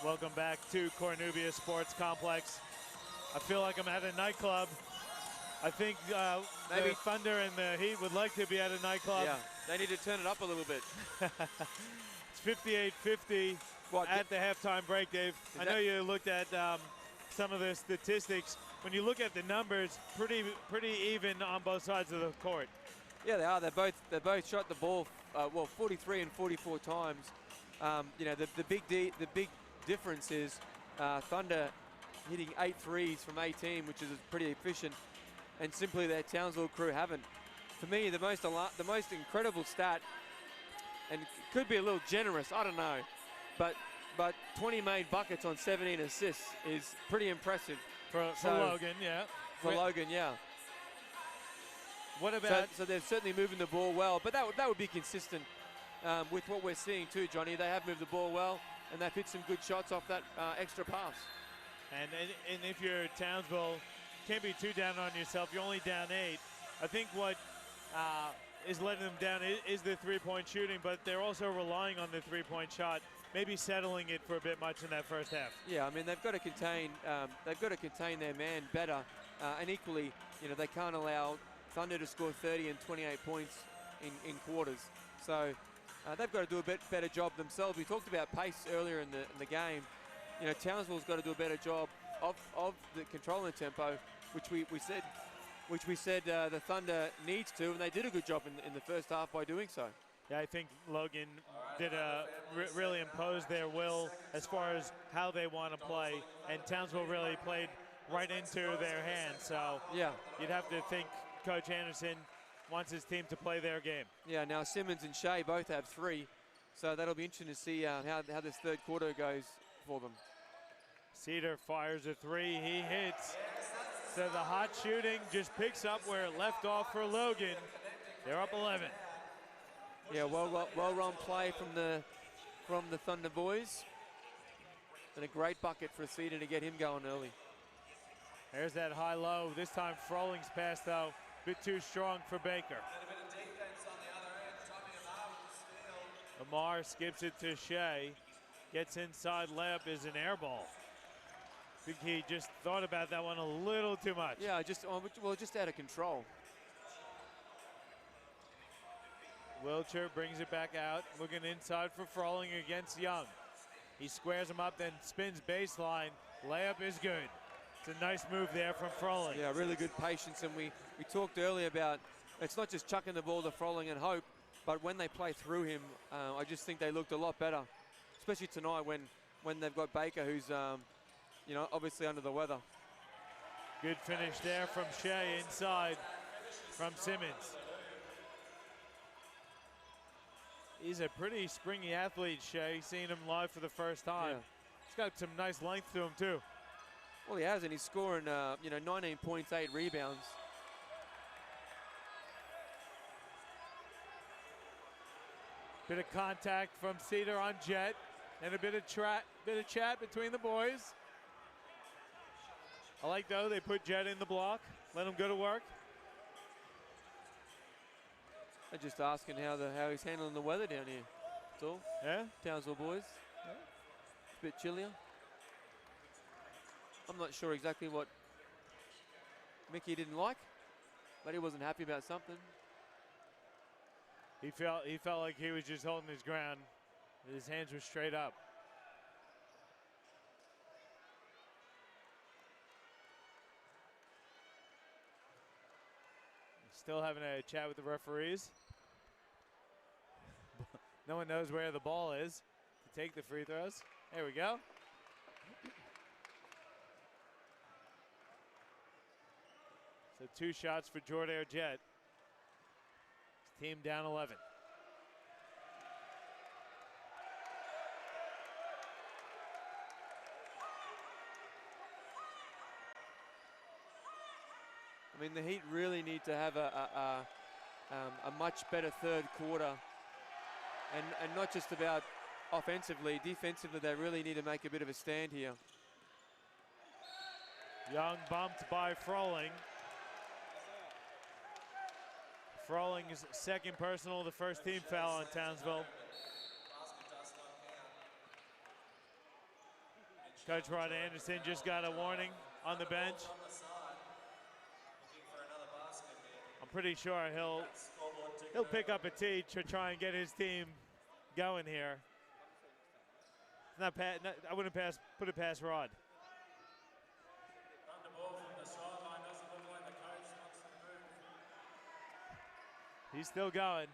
A: Welcome back to Cornubia Sports Complex. I feel like I'm at a nightclub. I think maybe the Thunder and the Heat would like to be at a nightclub.
B: Yeah, they need to turn it up a little bit.
A: It's 58-50 at the halftime break, Dave. I know you looked at some of the statistics. When you look at the numbers, pretty even on both sides of the court.
B: Yeah, they are. They both shot the ball 43 and 44 times. You know, the big difference is Thunder hitting 8 threes from 18, which is pretty efficient, and simply their Townsville crew haven't. For me, the most incredible stat, and could be a little generous, I don't know, but 20 made buckets on 17 assists is pretty impressive.
A: For Logan, yeah.
B: For Logan, yeah.
A: What about?
B: So they're certainly moving the ball well, but that would be consistent with what we're seeing too, Johnny. They have moved the ball well, and they've hit some good shots off that extra pass.
A: And if you're Townsville, can't be too down on yourself. You're only down 8. I think what is letting them down is the three-point shooting, but they're also relying on the three-point shot, maybe settling it for a bit much in that first half.
B: Yeah, I mean they've got to contain their man better, and equally, you know, they can't allow Thunder to score 30 and 28 points in quarters. So they've got to do a bit better job themselves. We talked about pace earlier in the game. You know, Townsville's got to do a better job of the controlling tempo, which we said the Thunder needs to, and they did a good job in the first half by doing so.
A: Yeah, I think Logan did really impose their will as far as how they want to play, and Townsville really played right into their hands. So
B: yeah,
A: you'd have to think Coach Anderson wants his team to play their game.
B: Yeah, now Simmons and Shea both have 3, so that'll be interesting to see how this third quarter goes for them.
A: Cedar fires a 3, he hits. So the hot shooting just picks up where it left off for Logan. They're up 11.
B: Yeah, well run play from the Thunder boys, and a great bucket for Cedar to get him going early.
A: There's that high-low. This time Frolling's pass, though, a bit too strong for Baker. Lamar skips it to Shea. Gets inside, layup is an air ball. I think he just thought about that one a little too much.
B: Yeah, just out of control.
A: Wilcher brings it back out, looking inside for Frolling against Young. He squares him up, then spins baseline. Layup is good. It's a nice move there from Frolling.
B: Yeah, really good patience, and we talked earlier about it's not just chucking the ball to Frolling and hope, but when they play through him, I just think they looked a lot better, especially tonight when they've got Baker, who's you know, obviously under the weather.
A: Good finish there from Shea inside from Simmons. He's a pretty springy athlete, Shea. Seeing him live for the first time.
B: Yeah.
A: He's got some nice length to him too.
B: Well, he has, and he's scoring, you know, 19 points, 8 rebounds.
A: Bit of contact from Cedar on Jet, and a bit of chat between the boys. I like, though, they put Jet in the block, let him go to work.
B: They're just asking how he's handling the weather down here. That's all.
A: Yeah?
B: Townsville boys.
A: Yeah.
B: It's a bit chillier. I'm not sure exactly what Mickey didn't like, but he wasn't happy about something.
A: He felt like he was just holding his ground. His hands were straight up. Still having a chat with the referees. No one knows where the ball is to take the free throws. There we go. So 2 shots for Jordair Jet. His team down 11.
B: I mean, the Heat really need to have a much better third quarter, and not just about offensively, defensively they really need to make a bit of a stand here.
A: Young bumped by Frolling. Frolling's second personal, the first team foul on Townsville. Coach Rod Anderson just got a warning on the bench. I'm pretty sure he'll pick up a tee to try and get his team going here. I wouldn't put it past Rod. He's still going.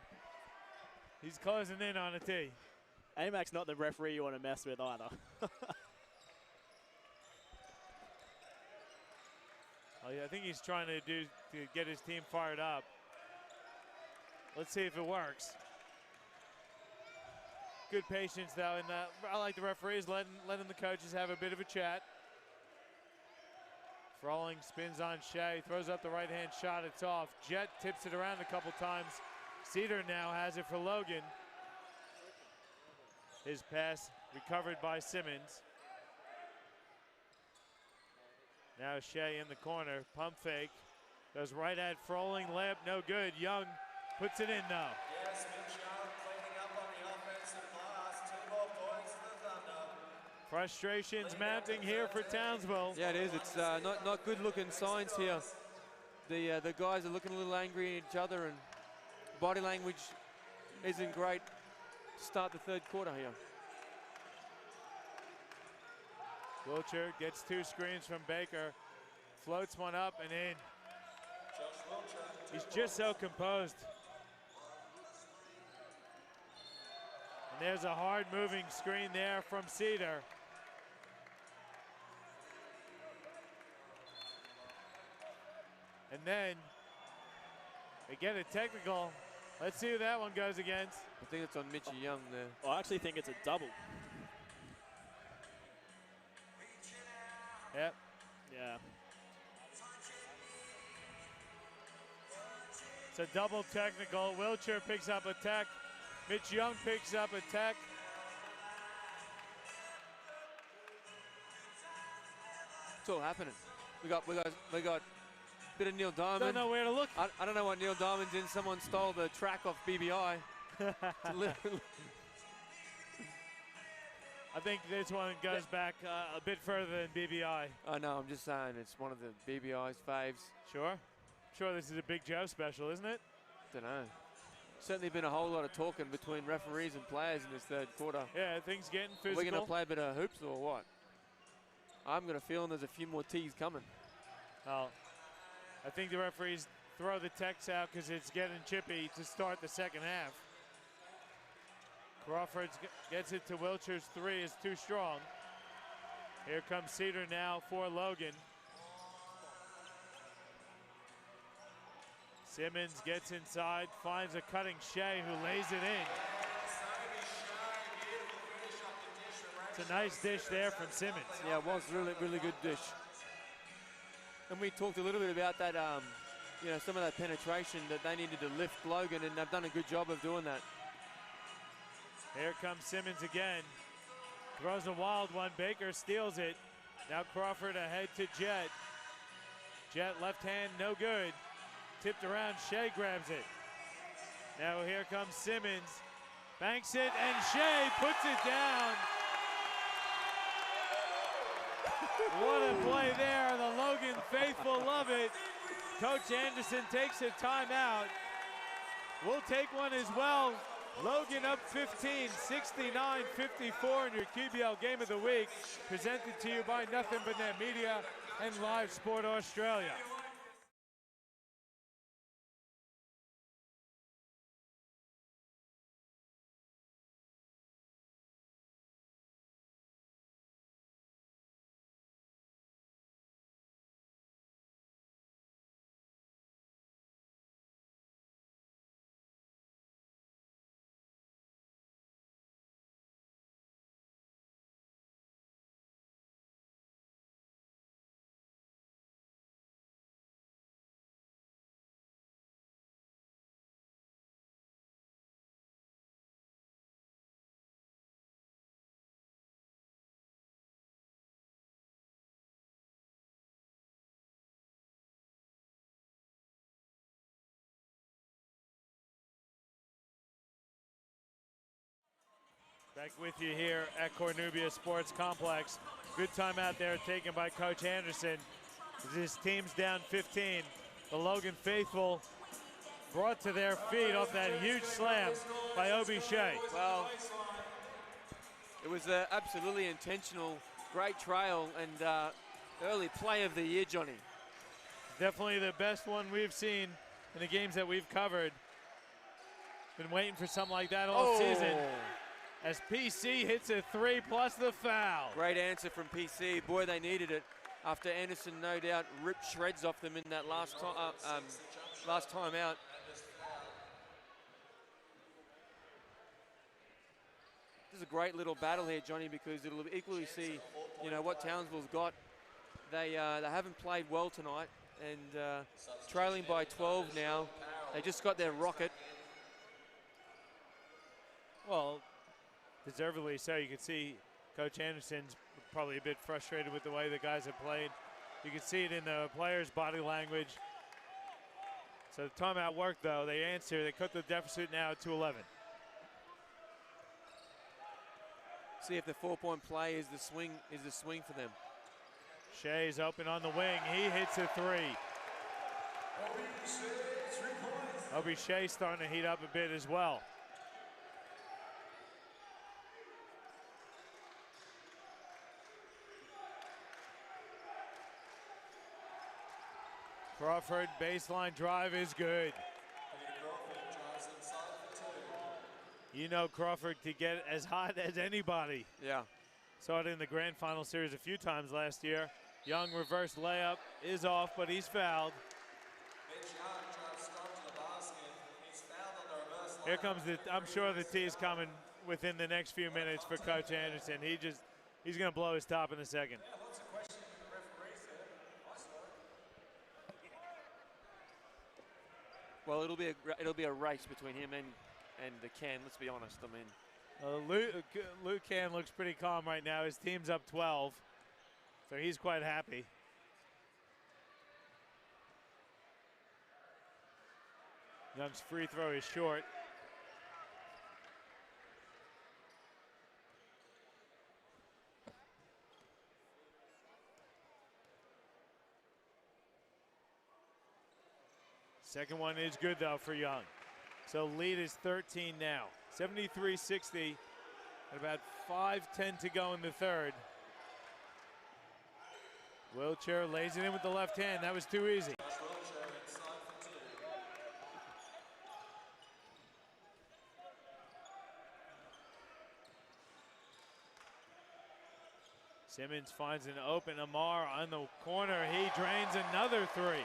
A: He's closing in on a tee.
C: AMAC's not the referee you want to mess with either.
A: Oh, yeah, I think he's trying to get his team fired up. Let's see if it works. Good patience though, and I like the referees letting the coaches have a bit of a chat. Froling spins on Shea, throws up the right-hand shot, it's off. Jet tips it around a couple times. Cedar now has it for Logan. His pass recovered by Simmons. Now Shea in the corner, pump fake. Goes right at Froling, layup no good. Young puts it in though.
D: Yes, Mitch Young cleaning up on the offensive glass. 2 more points for the Thunder.
A: Frustrations mounting here for Townsville.
B: Yeah, it is. It's not good looking signs here. The guys are looking a little angry at each other, and body language isn't great to start the third quarter here.
A: Wilcher gets 2 screens from Baker, floats one up and in. He's just so composed. And there's a hard moving screen there from Cedar. And then they get a technical. Let's see who that one goes against.
B: I think it's on Mitchie Young there.
C: Well, I actually think it's a double.
A: Yep.
C: Yeah.
A: It's a double technical. Wilcher picks up a tech. Mitch Young picks up a tech.
B: It's all happening. We got a bit of Neil Diamond.
A: Don't know where to look.
B: I don't know what Neil Diamond's in. Someone stole the track off BBI.
A: I think this one goes back a bit further than BBI.
B: I know, I'm just saying it's one of the BBI's faves.
A: Sure. Sure, this is a Big Joe special, isn't it?
B: Don't know. Certainly been a whole lot of talking between referees and players in this third quarter.
A: Yeah, things getting
B: Are
A: physical.
B: we going to play a bit of hoops or what? I'm got a feeling there's a few more tees coming.
A: Oh, I think the referees throw the techs out because it's getting chippy to start the second half. Crawford gets it to Wilcher's 3 is too strong. Here comes Cedar now for Logan. Simmons gets inside, finds a cutting Shea who lays it in. It's a nice dish there from Simmons.
B: Yeah, it was really good dish. And we talked a little bit about that, you know, some of that penetration that they needed to lift Logan, and they've done a good job of doing that.
A: Here comes Simmons again. Throws a wild one. Baker steals it. Now Crawford ahead to Jet. Jet left hand, no good. Tipped around, Shea grabs it. Now here comes Simmons. Banks it, and Shea puts it down. What a play there. The Logan faithful love it. Coach Anderson takes a timeout. We'll take one as well. Logan up 15, 69-54 in your QBL Game of the Week. Presented to you by Nothing But Net Media and Live Sport Australia. Back with you here at Cornubia Sports Complex. Good time out there taken by Coach Anderson. His team's down 15. The Logan faithful brought to their feet off that huge slam by Obi Shea.
B: Well, it was absolutely intentional, great trail, and early play of the year, Johnny.
A: Definitely the best one we've seen in the games that we've covered. Been waiting for something like that all season. As PC hits a 3 plus the foul.
B: Great answer from PC. Boy, they needed it after Anderson, no doubt, ripped shreds off them in that last time out. This is a great little battle here, Johnny, because it'll equally see, you know, what Townsville's got. They haven't played well tonight, and trailing by 12 now. They just got their rocket.
A: Well, deservedly so. You can see Coach Anderson's probably a bit frustrated with the way the guys have played. You can see it in the players' body language. So the timeout worked, though. They answer. They cut the deficit now to 11.
B: See if the 4-point play is the swing for them.
A: Shea's open on the wing. He hits a 3. Obi Shea starting to heat up a bit as well. Crawford baseline drive is good. You know Crawford to get as hot as anybody.
B: Yeah.
A: Saw it in the grand final series a few times last year. Young reverse layup is off, but he's fouled. Here comes I'm sure the tee is coming within the next few minutes for Coach Anderson. He's going to blow his top in a second.
B: Well, it'll be a race between him and the Can. Let's be honest. I mean,
A: Luke Can looks pretty calm right now. His team's up 12, so he's quite happy. Young's free throw is short. Second one is good, though, for Young. So lead is 13 now. 73-60, and about 5:10 to go in the third. Wiltshire lays it in with the left hand. That was too easy. Simmons finds an open Amar on the corner. He drains another 3.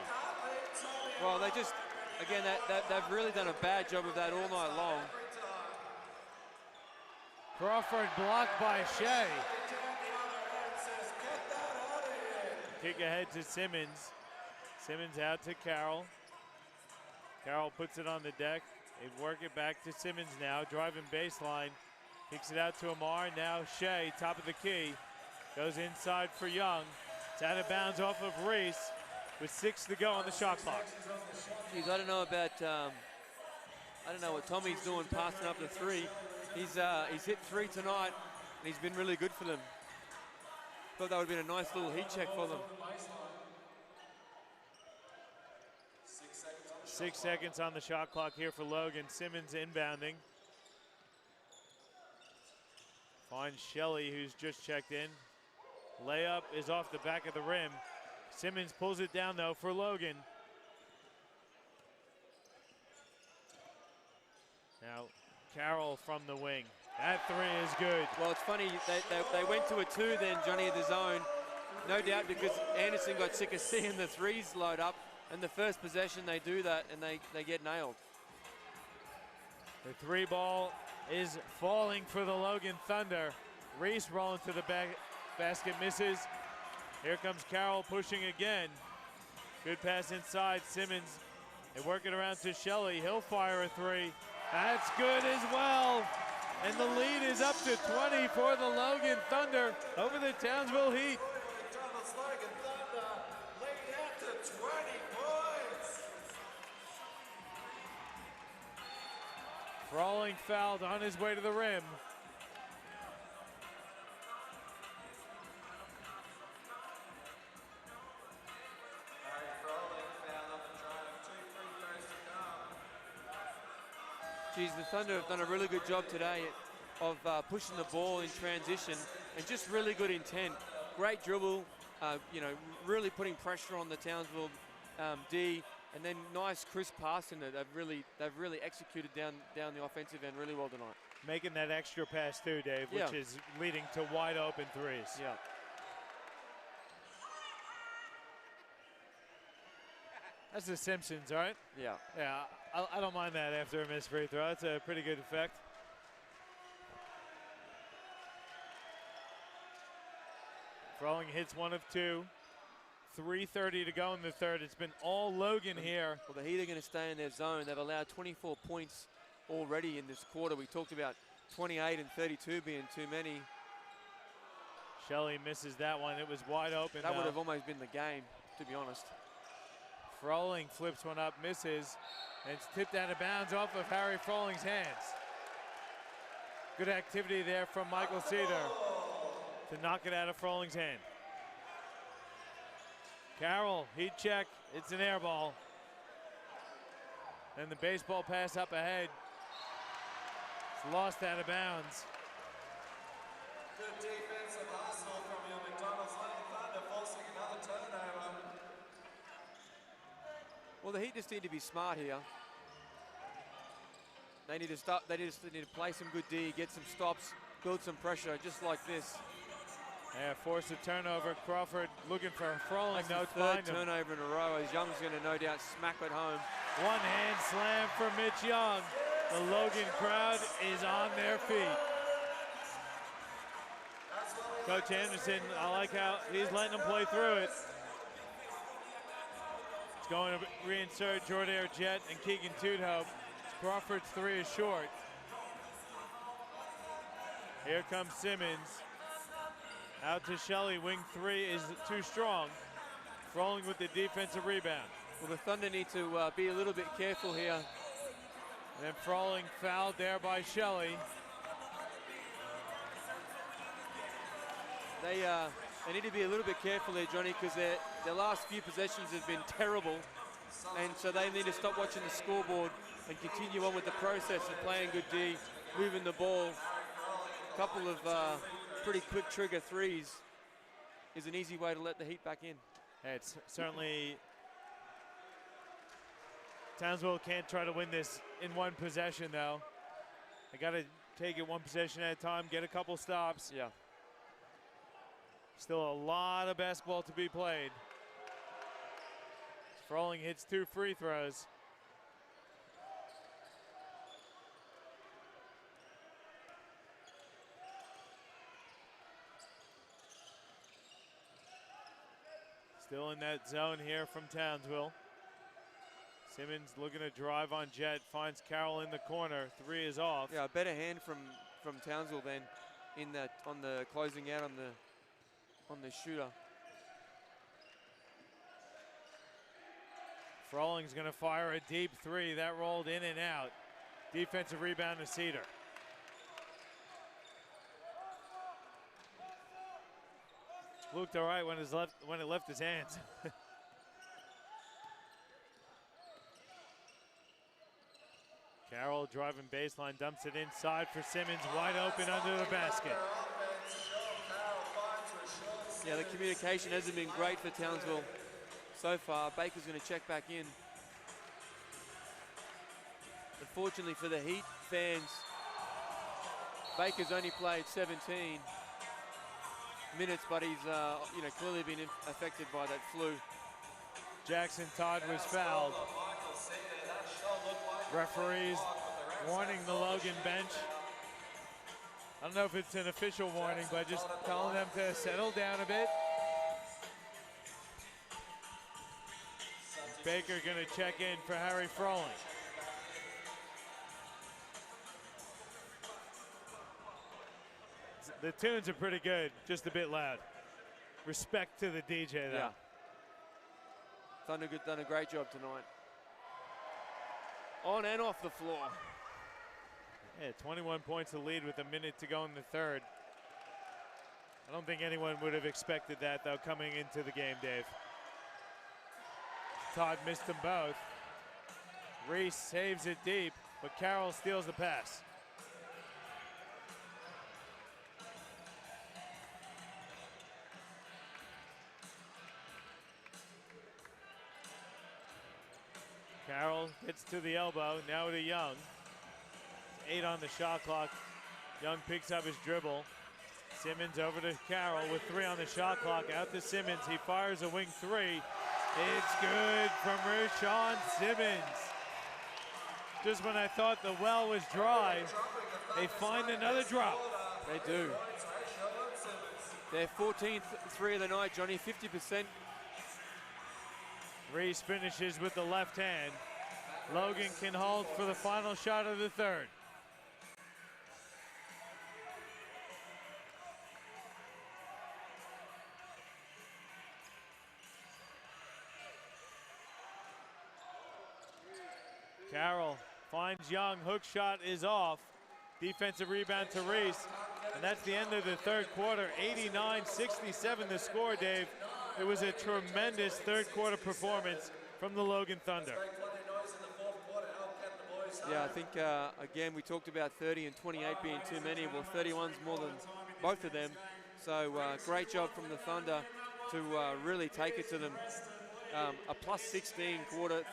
B: Well, they just, again, they've really done a bad job of that all night long.
A: Crawford blocked by Shea. Kick ahead to Simmons. Simmons out to Carroll. Carroll puts it on the deck. They work it back to Simmons now, driving baseline. Kicks it out to Amar. Now Shea, top of the key. Goes inside for Young. It's out of bounds off of Reese with 6 to go on the shot clock.
B: Geez, I don't know what Tommy's doing passing up the 3. He's hit 3 tonight, and he's been really good for them. Thought that would have been a nice little heat check for them.
A: 6 seconds on the shot clock here for Logan. Simmons inbounding. Finds Shelley, who's just checked in. Layup is off the back of the rim. Simmons pulls it down, though, for Logan. Now, Carroll from the wing. That 3 is good.
B: Well, it's funny, they went to a 2 then, Johnny, at the zone. No doubt because Anderson got sick of seeing the 3s load up. And the first possession, they do that, and they get nailed.
A: The 3 ball is falling for the Logan Thunder. Reese rolling to the basket, misses. Here comes Carroll pushing again. Good pass inside, Simmons. They work it around to Shelley. He'll fire a 3. That's good as well. And the lead is up to 20 for the Logan Thunder over the Townsville Heat. Frawling fouled on his way to the rim.
B: Thunder have done a really good job today of pushing the ball in transition and just really good intent. Great dribble, you know, really putting pressure on the Townsville D, and then nice crisp passing that they've really executed down the offensive end really well tonight.
A: Making that extra pass too, Dave,
B: Yeah.
A: which is leading to wide open threes.
B: Yeah.
A: That's the Simpsons, right?
B: Yeah.
A: Yeah, I don't mind that after a missed free throw. That's a pretty good effect. Froling hits 1 of 2. 3:30 to go in the third. It's been all Logan here.
B: Well, the Heat are going to stay in their zone. They've allowed 24 points already in this quarter. We talked about 28 and 32 being too many.
A: Shelley misses that one. It was wide open.
B: That would have almost been the game, to be honest.
A: Froling flips one up, misses, and it's tipped out of bounds off of Harry Froling's hands. Good activity there from Michael Cedar to knock it out of Froling's hand. Carroll, heat check, it's an air ball. And the baseball pass up ahead. It's lost out of bounds.
D: Good defensive hustle from your McDonald's Thunder, forcing another turnover.
B: Well, the Heat just need to be smart here. They need to stop. They just need to play some good D, get some stops, build some pressure, just like this.
A: Yeah, force a turnover. Crawford looking for Froling.
B: That's
A: No,
B: the
A: it's
B: third
A: behind him.
B: turnover in a row, as Young's going to no doubt smack it home.
A: One hand slam for Mitch Young. The Logan crowd is on their feet. Coach Anderson, I like how he's letting them play through it. It's going to reinsert Jordair Jett and Keegan Tudhope. Crawford's 3 is short. Here comes Simmons. Out to Shelley, wing 3 is too strong. Froling with the defensive rebound.
B: Well, the Thunder need to be a little bit careful here.
A: And then Froling fouled there by Shelley.
B: They need to be a little bit careful there, Johnny, because their last few possessions have been terrible. And so they need to stop watching the scoreboard and continue on with the process of playing good D, moving the ball. A couple of pretty quick trigger threes is an easy way to let the Heat back in.
A: Yeah, it's certainly, Townsville can't try to win this in one possession though. They got to take it one possession at a time, get a couple stops.
B: Yeah.
A: Still a lot of basketball to be played. Froling hits 2 free throws. Still in that zone here from Townsville. Simmons looking to drive on Jett, finds Carroll in the corner. 3 is off.
B: Yeah, a better hand from Townsville than in that on the closing out on the shooter.
A: Froling's gonna fire a deep 3. That rolled in and out. Defensive rebound to Cedar. Looked all right when it left his hands. Carroll driving baseline, dumps it inside for Simmons, wide open under the basket.
B: Yeah, the communication hasn't been great for Townsville so far. Baker's going to check back in. Unfortunately for the Heat fans, Baker's only played 17 minutes, but he's clearly been affected by that flu.
A: Jackson Todd was fouled. Referees warning the Logan bench. I don't know if it's an official warning, but just telling them to settle down a bit. Baker gonna check in for Harry Froling. The tunes are pretty good, just a bit loud. Respect to the DJ though.
B: Yeah. Thunder done a great job tonight. On and off the floor.
A: Yeah, 21 points to lead with a minute to go in the third. I don't think anyone would have expected that though coming into the game, Dave. Todd missed them both. Reese saves it deep. but Carroll steals the pass. Carroll gets to the elbow, now to Young. 8 on the shot clock. Young picks up his dribble. Simmons over to Carroll with 3 on the shot clock. Out to Simmons, he fires a wing 3. It's good from Rashawn Simmons. Just when I thought the well was dry, they find another drop.
B: They do. Their 14th three of the night, Johnny, 50%.
A: Reese finishes with the left hand. Logan can hold for the final shot of the third. Carroll finds Young, hook shot is off. Defensive rebound to Reese, and that's the end of the third quarter. 89-67 the score, Dave. It was a tremendous third quarter performance from the Logan Thunder.
B: Yeah, I think, again, we talked about 30 and 28 being too many. Well, 31's more than both of them. So great job from the Thunder to really take it to them. A plus 16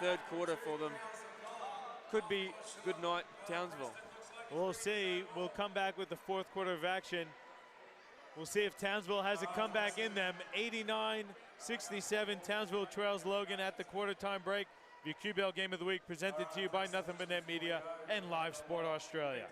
B: third quarter for them. Could be good night, Townsville.
A: We'll see. We'll come back with the fourth quarter of action. We'll see if Townsville has a comeback in them. 89-67, Townsville trails Logan at the quarter time break. Your QBL Game of the Week presented to you by Nothing But Net Media and Live Sport Australia.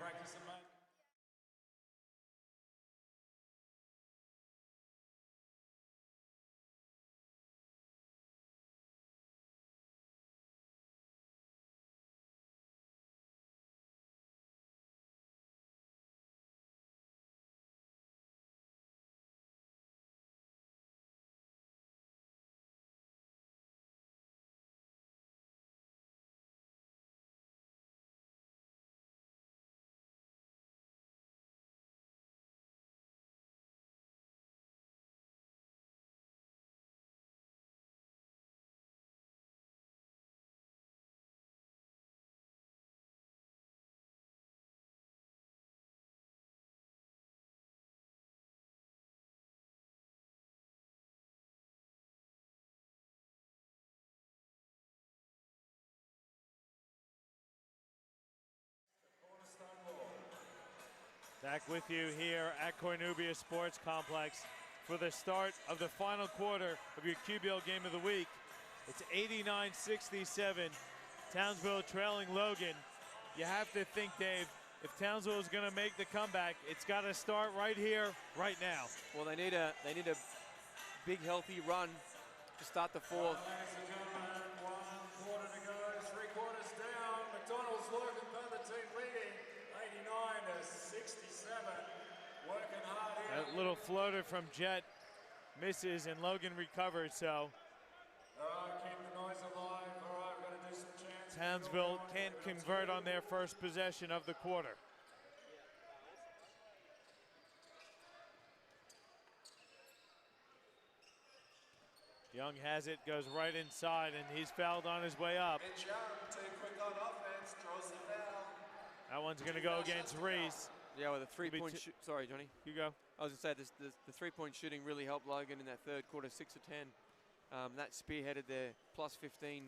A: Back with you here at Cornubia Sports Complex for the start of the final quarter of your QBL Game of the Week. It's 89-67, Townsville trailing Logan. You have to think, Dave, if Townsville is going to make the comeback, it's got to start right here, right now.
B: Well, they need a big, healthy run to start the fourth.
D: Ladies and gentlemen, 1 quarter to go, 3 quarters down. McDonald's Logan Thunder team leading 89-67. Working hard here.
A: That little floater from Jet misses and Logan recovers, so
D: Keep the noise alive. All right, we're going to do some chants.
A: Townsville can't convert on their first possession of the quarter. Young has it, goes right inside, and he's fouled on his way up.
D: Mitch Young, too quick on offense, draws the foul.
A: That one's going to go against Reese.
B: Yeah, with a three-point shoot. Sorry, Johnny.
A: You go.
B: I was going to say the three-point shooting really helped Logan in that third quarter, 6 of 10. That spearheaded their plus 15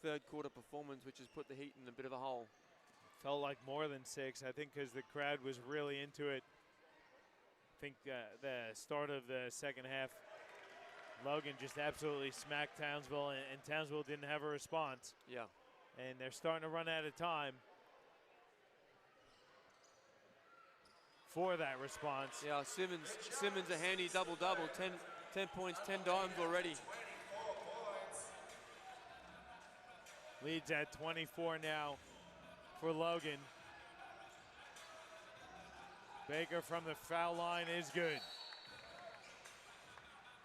B: third quarter performance, which has put the Heat in a bit of a hole.
A: Felt like more than 6, I think, because the crowd was really into it. I think the start of the second half, Logan just absolutely smacked Townsville, and Townsville didn't have a response.
B: Yeah.
A: And they're starting to run out of time for that response.
B: Yeah, Simmons a handy double-double, 10 points, 10 dimes already.
A: Leads at 24 now for Logan. Baker from the foul line is good.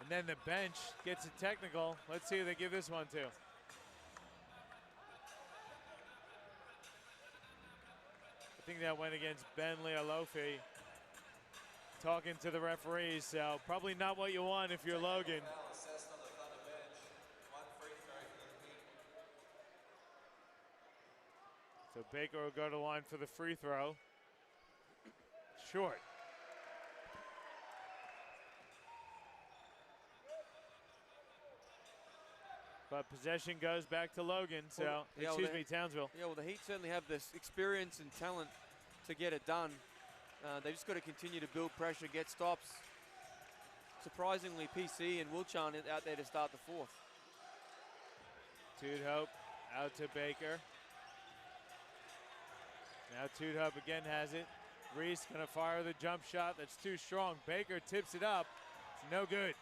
A: And then the bench gets a technical. Let's see who they give this one to. I think that went against Ben Lealofi. Talking to the referees, so probably not what you want if you're Logan. So Baker will go to the line for the free throw. Short. But possession goes back to Logan, so, Townsville.
B: Yeah, well, the Heat certainly have this experience and talent to get it done. They've just got to continue to build pressure, get stops. Surprisingly, PC and Wilchan out there to start the fourth.
A: Hope out to Baker. Now Hope again has it. Reese gonna fire the jump shot. That's too strong. Baker tips it up. It's no good.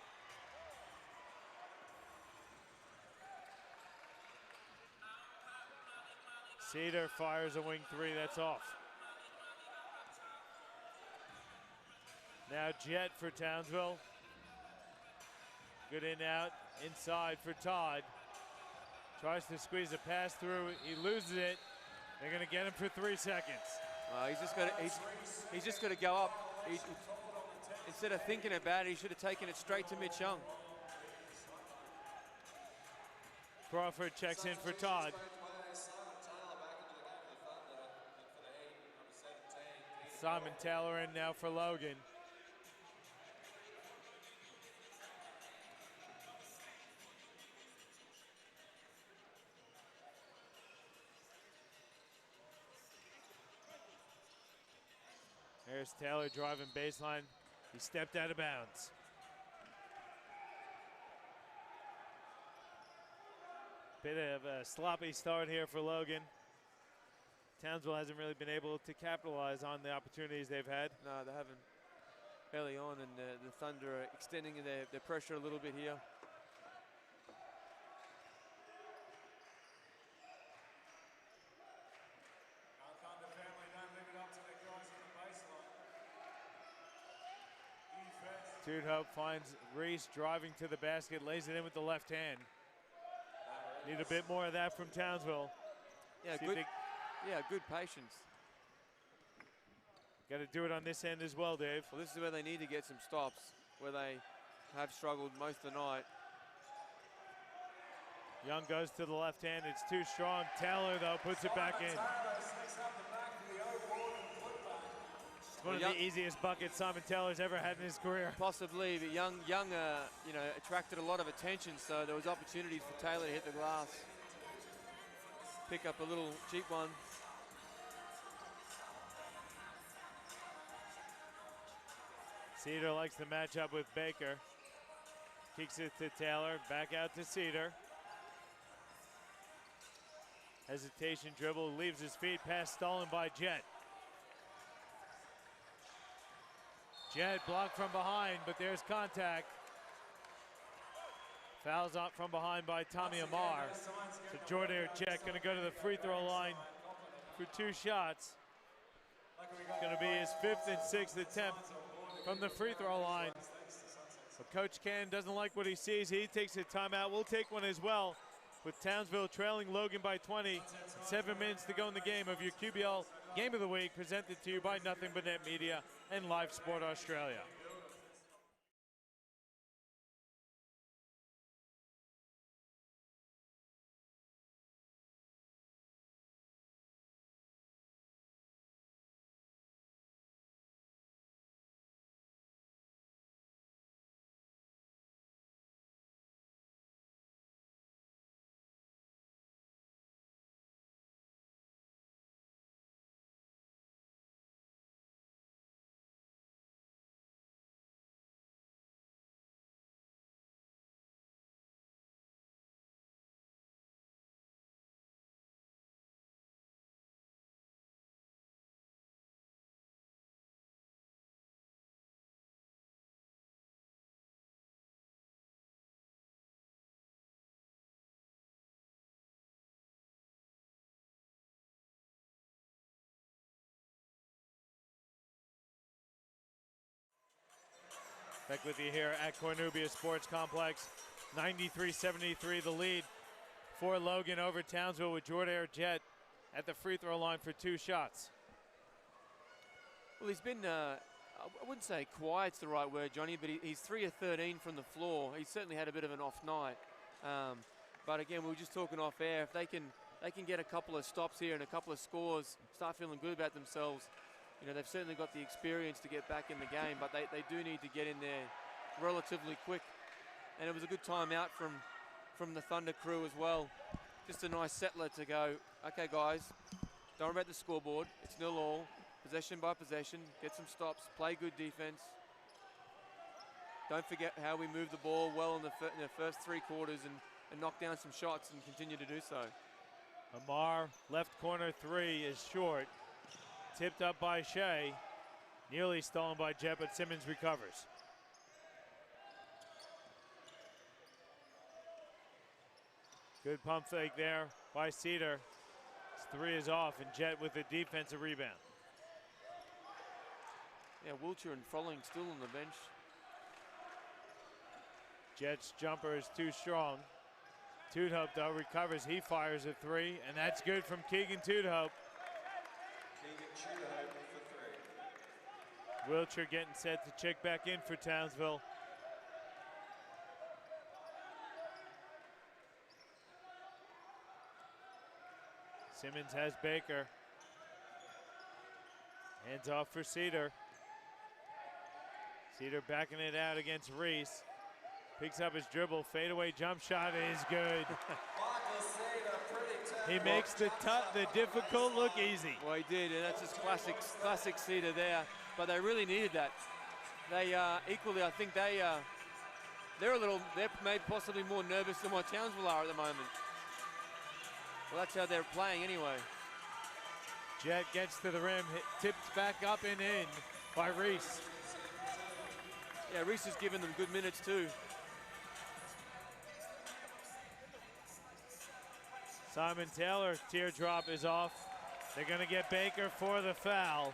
A: Cedar fires a wing three. That's off. Now Jet for Townsville. Good in out. Inside for Todd. Tries to squeeze a pass through. He loses it. They're going to get him for 3 seconds.
B: He's just got to go up. Instead of thinking about it, he should have taken it straight to Mitch Young.
A: Crawford checks in for Todd. Simon Taylor in now for Logan. There's Taylor driving baseline. He stepped out of bounds. Bit of a sloppy start here for Logan. Townsville hasn't really been able to capitalize on the opportunities they've had.
B: No, they haven't early on, and the Thunder are extending their pressure a little bit here.
A: Hope finds Reese driving to the basket, lays it in with the left hand. Need a bit more of that from Townsville.
B: Yeah, good patience.
A: Got to do it on this end as well, Dave.
B: Well, this is where they need to get some stops, where they have struggled most of the night.
A: Young goes to the left hand. It's too strong. Taylor, though, puts it back in. One of the easiest buckets Simon Taylor's ever had in his career.
B: Possibly, but Young, attracted a lot of attention, so there was opportunities for Taylor to hit the glass. Pick up a little cheap one.
A: Cedar likes to match up with Baker. Kicks it to Taylor, back out to Cedar. Hesitation dribble, leaves his feet, pass stolen by Jet. Jet blocked from behind, but there's contact. Fouls out from behind by Tommy Amar. So Jordan Jet going to go to the free throw line for 2 shots. It's going to be his 5th and 6th attempt from the free throw line. But Coach Ken doesn't like what he sees. He takes a timeout. We'll take one as well, with Townsville trailing Logan by 20. 7 minutes to go in the game of your QBL Game of the Week, presented to you by Nothing But Net Media and Live Sport Australia. Back with you here at Cornubia Sports Complex. 93-73 the lead for Logan over Townsville, with Jordan Jet at the free throw line for 2 shots.
B: Well, he's been, I wouldn't say quiet's the right word, Johnny, but he's 3 of 13 from the floor. He's certainly had a bit of an off night. But again, we were just talking off air. If they can they can get a couple of stops here and a couple of scores, start feeling good about themselves. You know, they've certainly got the experience to get back in the game, but they do need to get in there relatively quick. And it was a good timeout from the Thunder crew as well. Just a nice settler to go, okay guys, don't worry about the scoreboard. It's 0-0, possession by possession, get some stops, play good defense. Don't forget how we moved the ball well in the first 3 quarters and knock down some shots and continue to do so.
A: Amar, left corner 3 is short. Tipped up by Shea. Nearly stolen by Jet, but Simmons recovers. Good pump fake there by Cedar. His 3 is off, and Jet with the defensive rebound.
B: Yeah, Wiltshire and Froling still on the bench.
A: Jet's jumper is too strong. Toodhope, though, recovers. He fires a 3, and that's good from Keegan Toodhope.
D: Keegan Toodhope for 3.
A: Wiltshire getting set to check back in for Townsville. Simmons has Baker. Hands off for Cedar. Cedar backing it out against Reese. Picks up his dribble, fadeaway jump shot is good. He makes the difficult look easy.
B: Well, he did, and that's just classic Cedar there. But they really needed that. They equally, I think they're maybe possibly more nervous than what Townsville are at the moment. Well, that's how they're playing anyway.
A: Jet gets to the rim, tipped back up and in by Reese.
B: Yeah, Reese has given them good minutes too.
A: Simon Taylor, teardrop is off. They're gonna get Baker for the foul.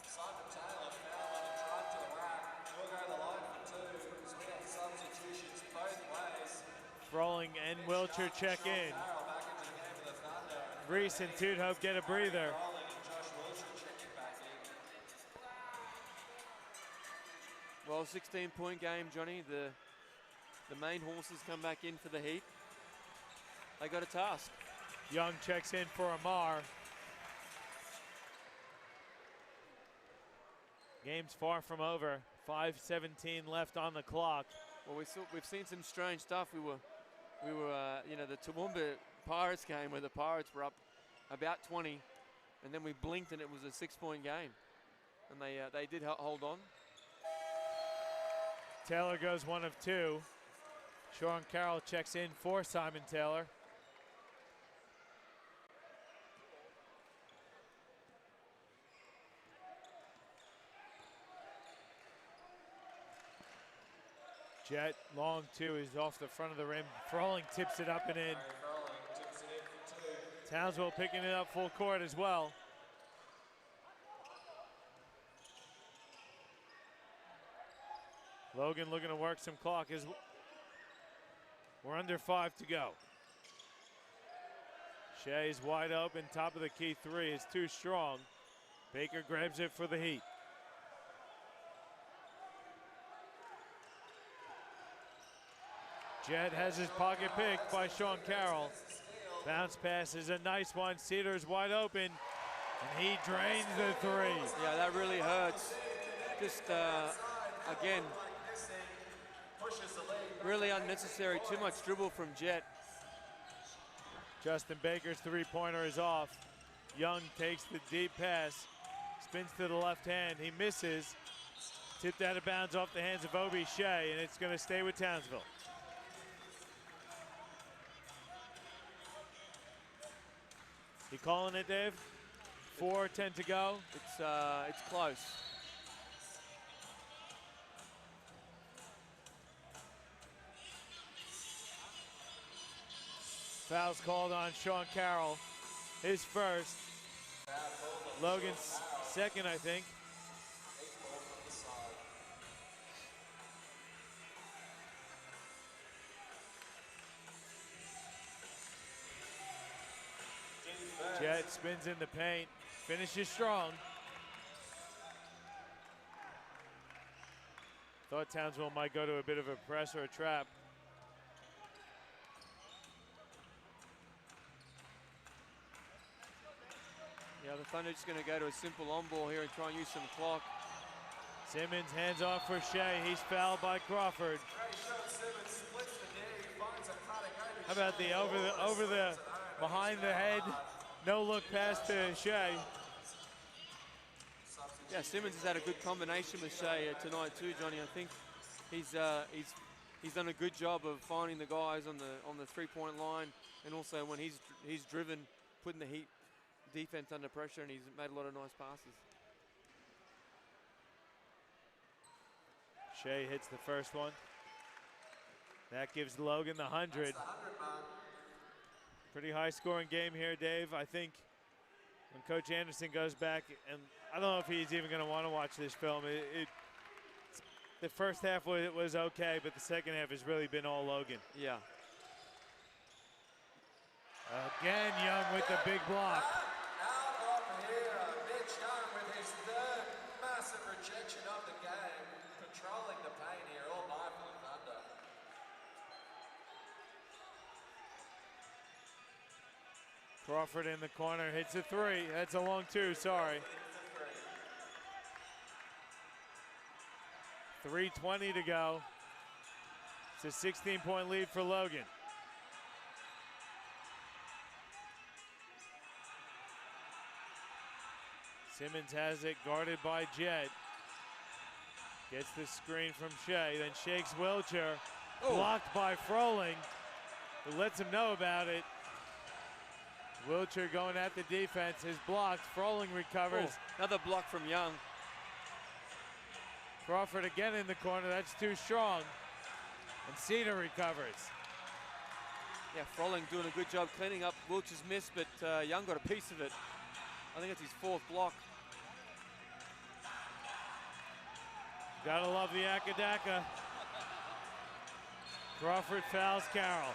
D: Simon Taylor fouled on a drive to the rack. We'll go to the line for 2 because we have substitutions both ways.
A: Froling and Wiltshire check in.
D: Farrell back into the game for the Thunder.
A: Reese and Toodhope get a breather.
D: Froling and Josh Wiltshire checking back in.
B: Well, 16-point game, Johnny. The main horses come back in for the Heat. They got a task.
A: Young checks in for Amar. Game's far from over. 5:17 left on the clock.
B: Well, we've seen some strange stuff. We were you know, the Toowoomba Pirates game where the Pirates were up about 20, and then we blinked and it was a 6-point game, and they did hold on.
A: Taylor goes 1 of 2. Sean Carroll checks in for Simon Taylor. Jet, long 2 is off the front of the rim. Froling tips it up and in.
D: Froling tips it in for 2.
A: Townsville picking it up full court as well. Logan looking to work some clock as we're under 5 to go. Shea's wide open, top of the key 3 is too strong. Baker grabs it for the Heat. Jet has his pocket picked by Sean Carroll. Bounce pass is a nice one. Cedar's wide open, and he drains the 3.
B: Yeah, that really hurts. Just, again, really unnecessary. Too much dribble from Jet.
A: Justin Baker's 3-pointer is off. Young takes the deep pass, spins to the left hand. He misses. Tipped out of bounds off the hands of Obi Shea, and it's going to stay with Townsville. You calling it, Dave? 4:10 to go.
B: It's close.
A: Foul's called on Sean Carroll. His first. Logan's second, I think. Jet spins in the paint, finishes strong. Thought Townsville might go to a bit of a press or a trap.
B: Yeah, the Thunder just going to go to a simple on-ball here and try and use some clock.
A: Simmons hands off for Shea. He's fouled by Crawford. How about the over the behind the head, no look pass to Shea.
B: Yeah, Simmons has had a good combination with Shea tonight too, Johnny. I think he's done a good job of finding the guys on the three-point line, and also when he's driven, putting the Heat defense under pressure, and he's made a lot of nice passes.
A: Shea hits the first one. That gives Logan the 100. Pretty high scoring game here, Dave. I think when Coach Anderson goes back, and I don't know if he's even going to want to watch this film. The first half was okay, but the second half has really been all Logan.
B: Yeah.
A: Again, Young with the big block.
D: Out of here, Mitch Young with his third massive rejection of the game, controlling the paint here all night for the Thunder.
A: Crawford in the corner, hits a three. That's a long two, sorry. 3:20 to go. It's a 16-point lead for Logan. Simmons has it, guarded by Jett. Gets the screen from Shea, then shakes Wilcher. Blocked by Froling, who lets him know about it. Wilcher going at the defense is blocked. Froling recovers.
B: Another block from Young.
A: Crawford again in the corner. That's too strong. And Cedar recovers.
B: Yeah, Froling doing a good job cleaning up Wilcher's miss, but Young got a piece of it. I think it's his fourth block.
A: Gotta love the Akadaka. Crawford fouls Carroll.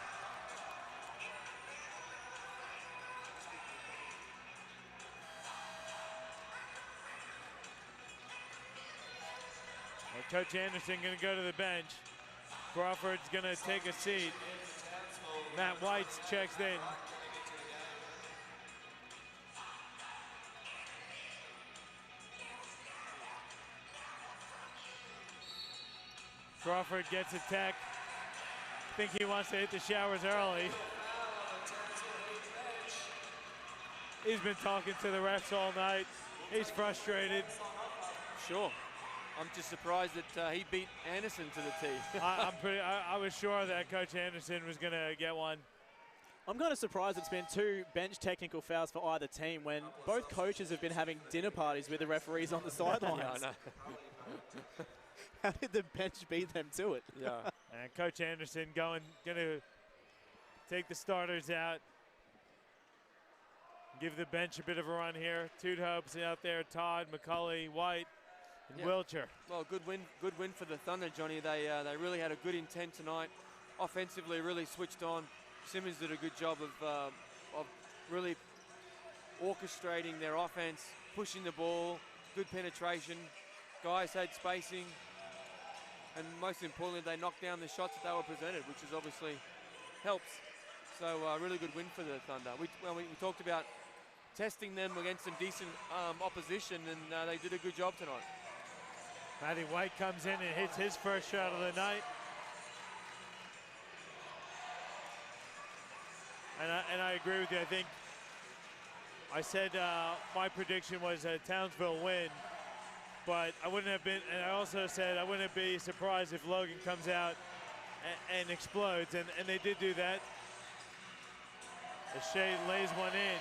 A: Well, Coach Anderson gonna go to the bench. Crawford's gonna take a seat. Matt White's checks in. Crawford gets a tech. I think he wants to hit the showers early. He's been talking to the refs all night. He's frustrated.
B: Sure. I'm just surprised that he beat Anderson to the tee.
A: I was sure that Coach Anderson was going to get one.
C: I'm kind of surprised it's been two bench technical fouls for either team when both coaches have been having dinner parties with the referees on the sidelines.
B: Yeah, I know.
C: How did the bench beat them to it?
B: Yeah.
A: And Coach Anderson going to take the starters out. Give the bench a bit of a run here. Toot Hopes out there, Todd, McCulley, White, and Wilcher.
B: Well, good win for the Thunder, Johnny. They really had a good intent tonight. Offensively, really switched on. Simmons did a good job of really orchestrating their offense, pushing the ball, good penetration. Guys had spacing, and most importantly, they knocked down the shots that they were presented, which is obviously helps. So really good win for the Thunder. We talked about testing them against some decent opposition, and they did a good job tonight.
A: Matty White comes in and hits his first shot of the night. And I agree with you. I think I said my prediction was a Townsville win, but I wouldn't have been, and I also said I wouldn't be surprised if Logan comes out and explodes, and they did do that. As Shea lays one in.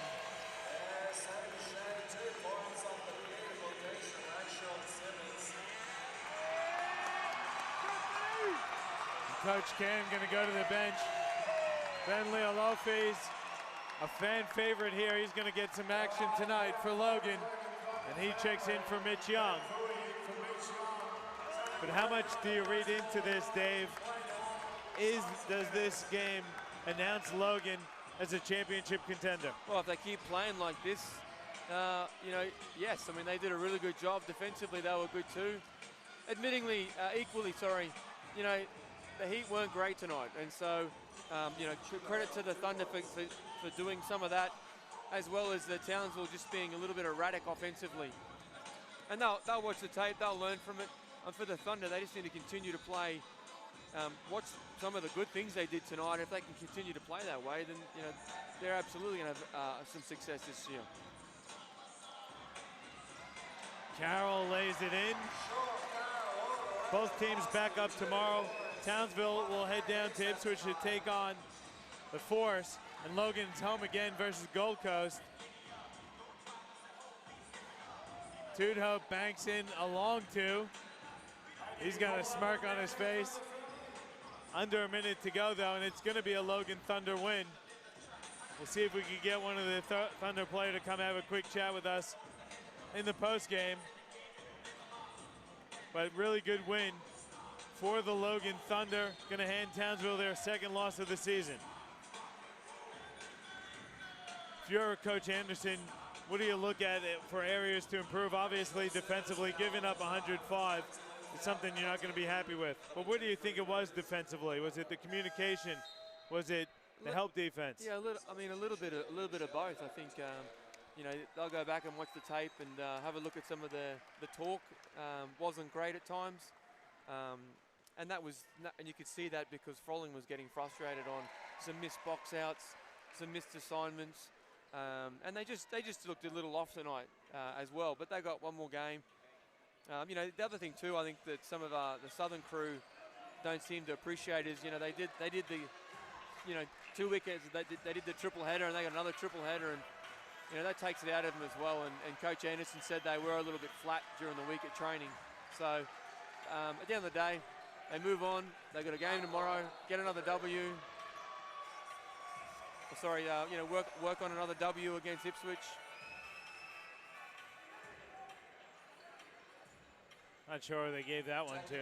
A: Coach Cam going to go to the bench. Ben Leolofe's a fan favorite here. He's going to get some action tonight for Logan. And he checks in for Mitch Young. But how much do you read into this, Dave? Does this game announce Logan as a championship contender?
B: Well, if they keep playing like this, yes. I mean, they did a really good job. Defensively, they were good too. Equally, the Heat weren't great tonight. And so, credit to the Thunder for doing some of that. as well as the Townsville just being a little bit erratic offensively. And they'll watch the tape, they'll learn from it. And for the Thunder, they just need to continue to play, watch some of the good things they did tonight. If they can continue to play that way, then they're absolutely going to have some success this year.
A: Carroll lays it in. Both teams back up tomorrow. Townsville will head down to Ipswich to take on the Force, and Logan's home again versus Gold Coast. Tudhope banks in a long two. He's got a smirk on his face. Under a minute to go though, and it's gonna be a Logan Thunder win. We'll see if we can get one of the Thunder player to come have a quick chat with us in the post game. But really good win for the Logan Thunder. Gonna hand Townsville their second loss of the season. If you're Coach Anderson, what do you look at for areas to improve? Obviously, defensively, giving up 105 is something you're not going to be happy with. But what do you think it was defensively? Was it the communication? Was it the help defense?
B: Yeah, a little bit of both. I think they'll go back and watch the tape and have a look at some of the talk. Wasn't great at times, and you could see that because Froling was getting frustrated on some missed box outs, some missed assignments. And they just looked a little off tonight as well, but they got one more game. The other thing too, I think that some of the Southern crew don't seem to appreciate is they did the 2 weekends, they did the triple header, and they got another triple header, and that takes it out of them as well. And Coach Anderson said they were a little bit flat during the week at training. So at the end of the day, they move on. They got a game tomorrow, get another W. Sorry, work on another W against Ipswich.
A: Not sure who they gave that one to.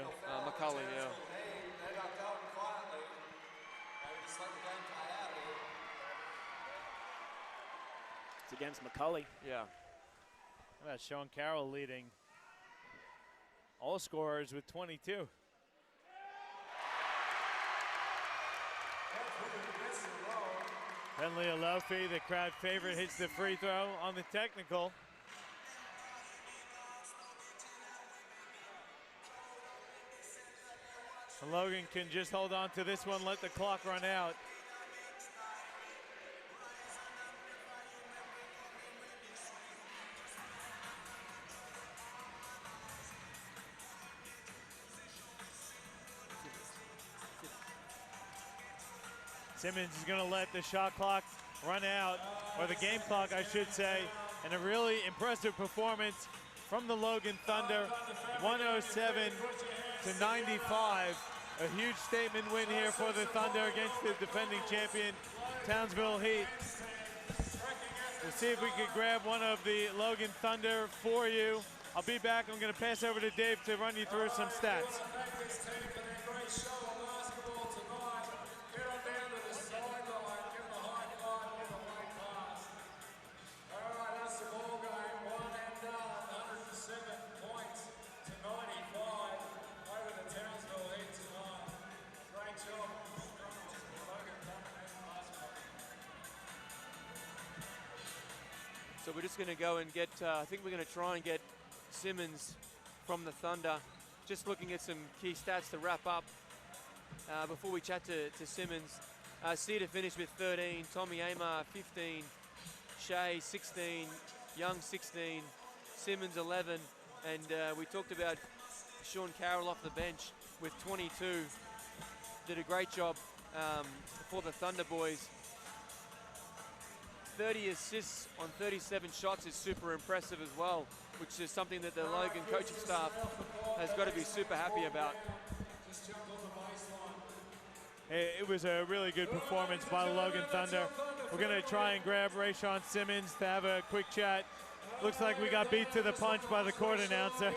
B: McCulley, yeah.
D: They got going quietly. They just let the game play out here.
C: It's against McCulley.
B: Yeah.
A: How about Sean Carroll leading all scorers with 22? Bentley Alofi, the crowd favorite, hits the free throw on the technical. And Logan can just hold on to this one, let the clock run out. Simmons is going to let the shot clock run out, or the game clock, I should say, and a really impressive performance from the Logan Thunder, 107 to 95. A huge statement win here for the Thunder against the defending champion, Townsville Heat. We'll see if we can grab one of the Logan Thunder for you. I'll be back. I'm going to pass over to Dave to run you through some stats.
B: So we're just going to go and get, I think we're going to try and get Simmons from the Thunder. Just looking at some key stats to wrap up before we chat to Simmons. Cedar finished with 13, Tommy Amar 15, Shea 16, Young 16, Simmons 11, and we talked about Sean Carroll off the bench with 22. Did a great job for the Thunder boys. 30 assists on 37 shots is super impressive as well, which is something that the Logan coaching staff has got to be super happy about.
A: It was a really good performance by the Logan Thunder. We're going to try and grab Rayshawn Simmons to have a quick chat. Looks like we got beat to the punch by the court announcer.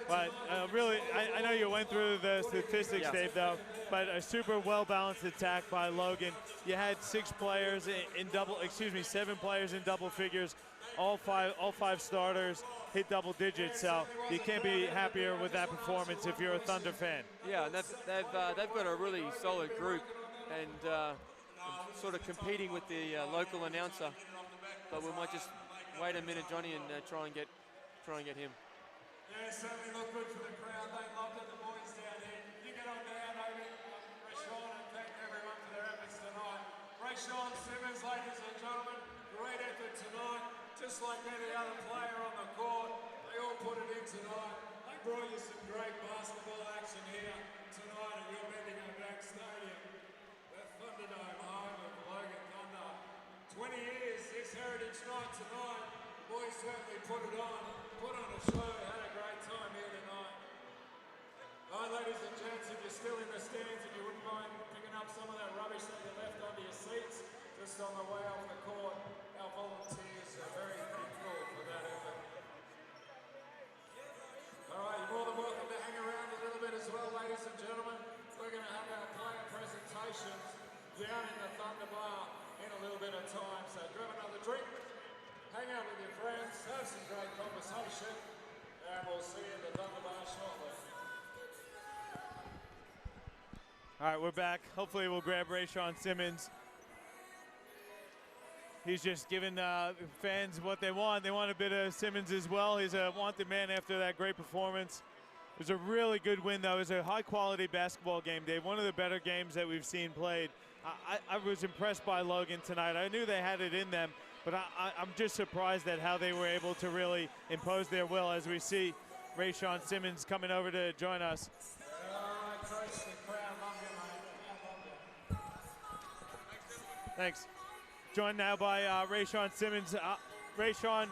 A: But really, I know you went through the statistics, Dave, though, but a super well-balanced attack by Logan. You had 7 players in double figures. All five starters hit double digits, so you can't be happier with that performance if you're a Thunder fan.
B: Yeah, and they've got a really solid group, and sort of competing with the local announcer. But we might just wait a minute, Johnny, and try and get him.
D: Yeah, certainly look good for the crowd. They loved it, the boys down here. You get on down, over Rashawn, and thank everyone for their efforts tonight. Rashawn Simmons, ladies and gentlemen, great effort tonight. Just like any other player on the court, they all put it in tonight. They brought you some great basketball action here tonight at your Bendigo Bank Stadium. The Thunderdome, home of Logan Thunder. 20 years, this Heritage Night tonight. The boys certainly put it on, put on a show, had a great time here tonight. All right, ladies and gents, if you're still in the stands, if you wouldn't mind picking up some of that rubbish that you left under your seats, just on the way off the court, our volunteers are very thankful for that effort. All right, you're more than welcome to hang around a little bit as well, ladies and gentlemen. We're going to have our player presentations down in the Thunder Bar in a little bit of time. So grab another drink, hang out with your friends, have some great conversation, and we'll see you at the Thunder Bar shortly.
A: All right, we're back. Hopefully we'll grab Rashawn Simmons. He's just giving fans what they want. They want a bit of Simmons as well. He's a wanted man after that great performance. It was a really good win, though. It was a high-quality basketball game, Dave. One of the better games that we've seen played. I was impressed by Logan tonight. I knew they had it in them, but I'm just surprised at how they were able to really impose their will as we see Rashawn Simmons coming over to join us. Thanks. Joined now by Rashawn Simmons. Rashawn,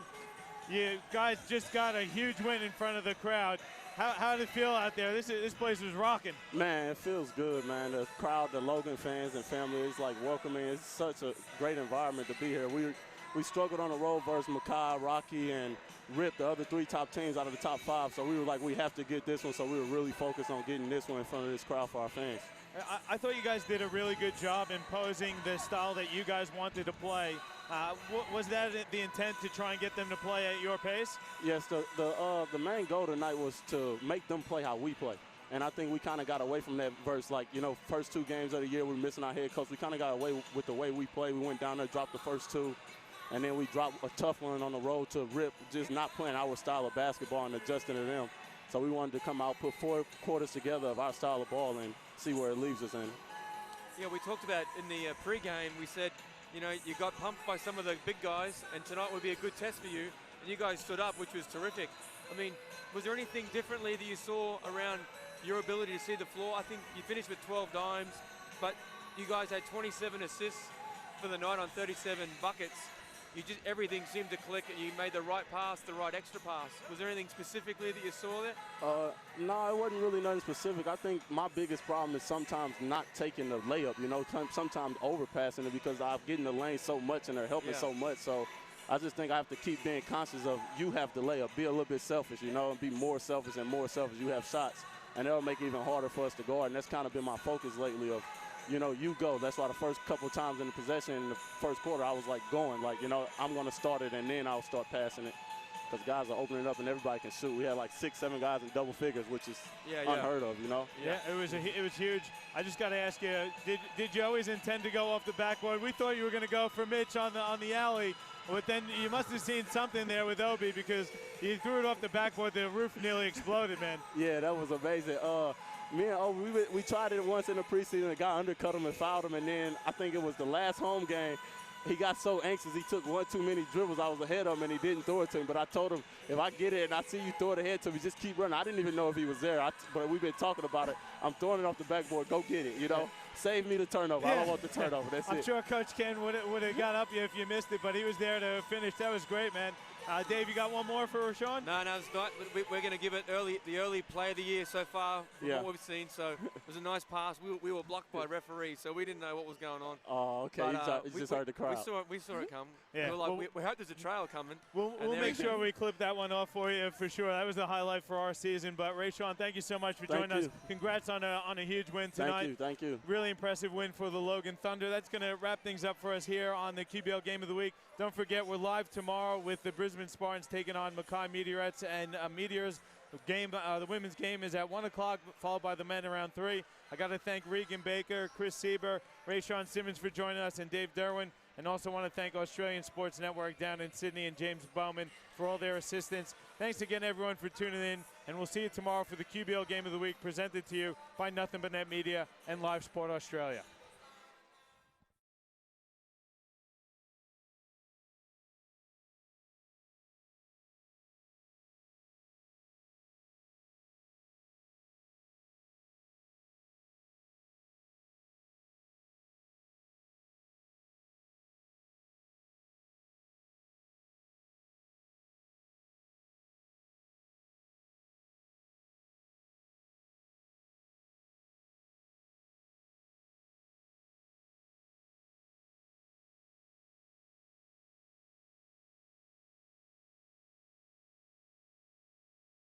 A: you guys just got a huge win in front of the crowd. How did it feel out there? This place was rocking.
E: Man, it feels good, man. The crowd, the Logan fans and family is like welcoming. It's such a great environment to be here. We struggled on the road versus Mackay, Rocky, and Rip, the other 3 top teams out of the top 5. So we were like, we have to get this one. So we were really focused on getting this one in front of this crowd for our fans.
A: I thought you guys did a really good job imposing the style that you guys wanted to play. Was that the intent to try and get them to play at your pace?
E: Yes, the main goal tonight was to make them play how we play. And I think we kind of got away from that verse. Like, you know, first 2 games of the year, we're missing our head coach. We kind of got away with the way we play. We went down there, dropped the first 2, and then we dropped a tough one on the road to Rip, just not playing our style of basketball and adjusting to them. So we wanted to come out, put 4 quarters together of our style of ball and see where it leaves us in.
B: Yeah, we talked about in the pregame, we said, you know, you got pumped by some of the big guys, and tonight would be a good test for you, and you guys stood up, which was terrific. I mean, was there anything differently that you saw around your ability to see the floor? I think you finished with 12 dimes, but you guys had 27 assists for the night on 37 buckets. Everything seemed to click. You made the right pass, the right extra pass. Was there anything specifically that you saw there?
E: No, it wasn't really nothing specific. I think my biggest problem is sometimes not taking the layup, you know, sometimes overpassing it because I'm getting the lane so much and they're helping so much. So I just think I have to keep being conscious of you have the layup. Be a little bit selfish, you know, and be more selfish and more selfish. You have shots, and that'll make it even harder for us to guard. And that's kind of been my focus lately of, you know, you go. That's why the first couple of times in the possession in the first quarter, I was like going, like, you know, I'm going to start it and then I'll start passing it because guys are opening up and everybody can shoot. We had like 6, 7 guys in double figures, which is unheard of, you know.
A: Yeah, it was huge. I just got to ask you, did you always intend to go off the backboard? We thought you were going to go for Mitch on the alley, but then you must have seen something there with Obi because he threw it off the backboard. The roof nearly exploded, man.
E: Yeah, that was amazing. Me and Obi, we tried it once in the preseason. The guy undercut him and fouled him, and then I think it was the last home game. He got so anxious, he took 1 too many dribbles. I was ahead of him, and he didn't throw it to him. But I told him, if I get it and I see you throw it ahead to me, just keep running. I didn't even know if he was there, but we've been talking about it. I'm throwing it off the backboard. Go get it, you know. Save me the turnover. I don't want the turnover. That's it.
A: I'm sure Coach Ken would have got up you if you missed it, but he was there to finish. That was great, man. Dave, you got one more for Rashawn?
B: No, it's not. We're going to give it the early play of the year so far from what we've seen. So it was a nice pass. We were blocked by referees, so we didn't know what was going on.
E: Oh, okay. You just heard the crowd.
B: We saw it come.
A: Yeah.
B: We hope there's a trail coming.
A: We'll make sure we clip that one off for you for sure. That was the highlight for our season. But Rashawn, thank you so much for joining us. Congrats on a huge win tonight.
E: Thank you.
A: Really really impressive win for the Logan Thunder. That's going to wrap things up for us here on the QBL Game of the Week. Don't forget, we're live tomorrow with the Brisbane Spartans taking on Mackay Meteorettes and Meteors. The women's game is at 1 o'clock, followed by the men around 3. I got to thank Regan Baker, Chris Sieber, Rayshawn Simmons for joining us, and Dave Derwin. And also want to thank Australian Sports Network down in Sydney and James Bowman for all their assistance. Thanks again, everyone, for tuning in. And we'll see you tomorrow for the QBL Game of the Week, presented to you by Nothing But Net Media and Live Sport Australia.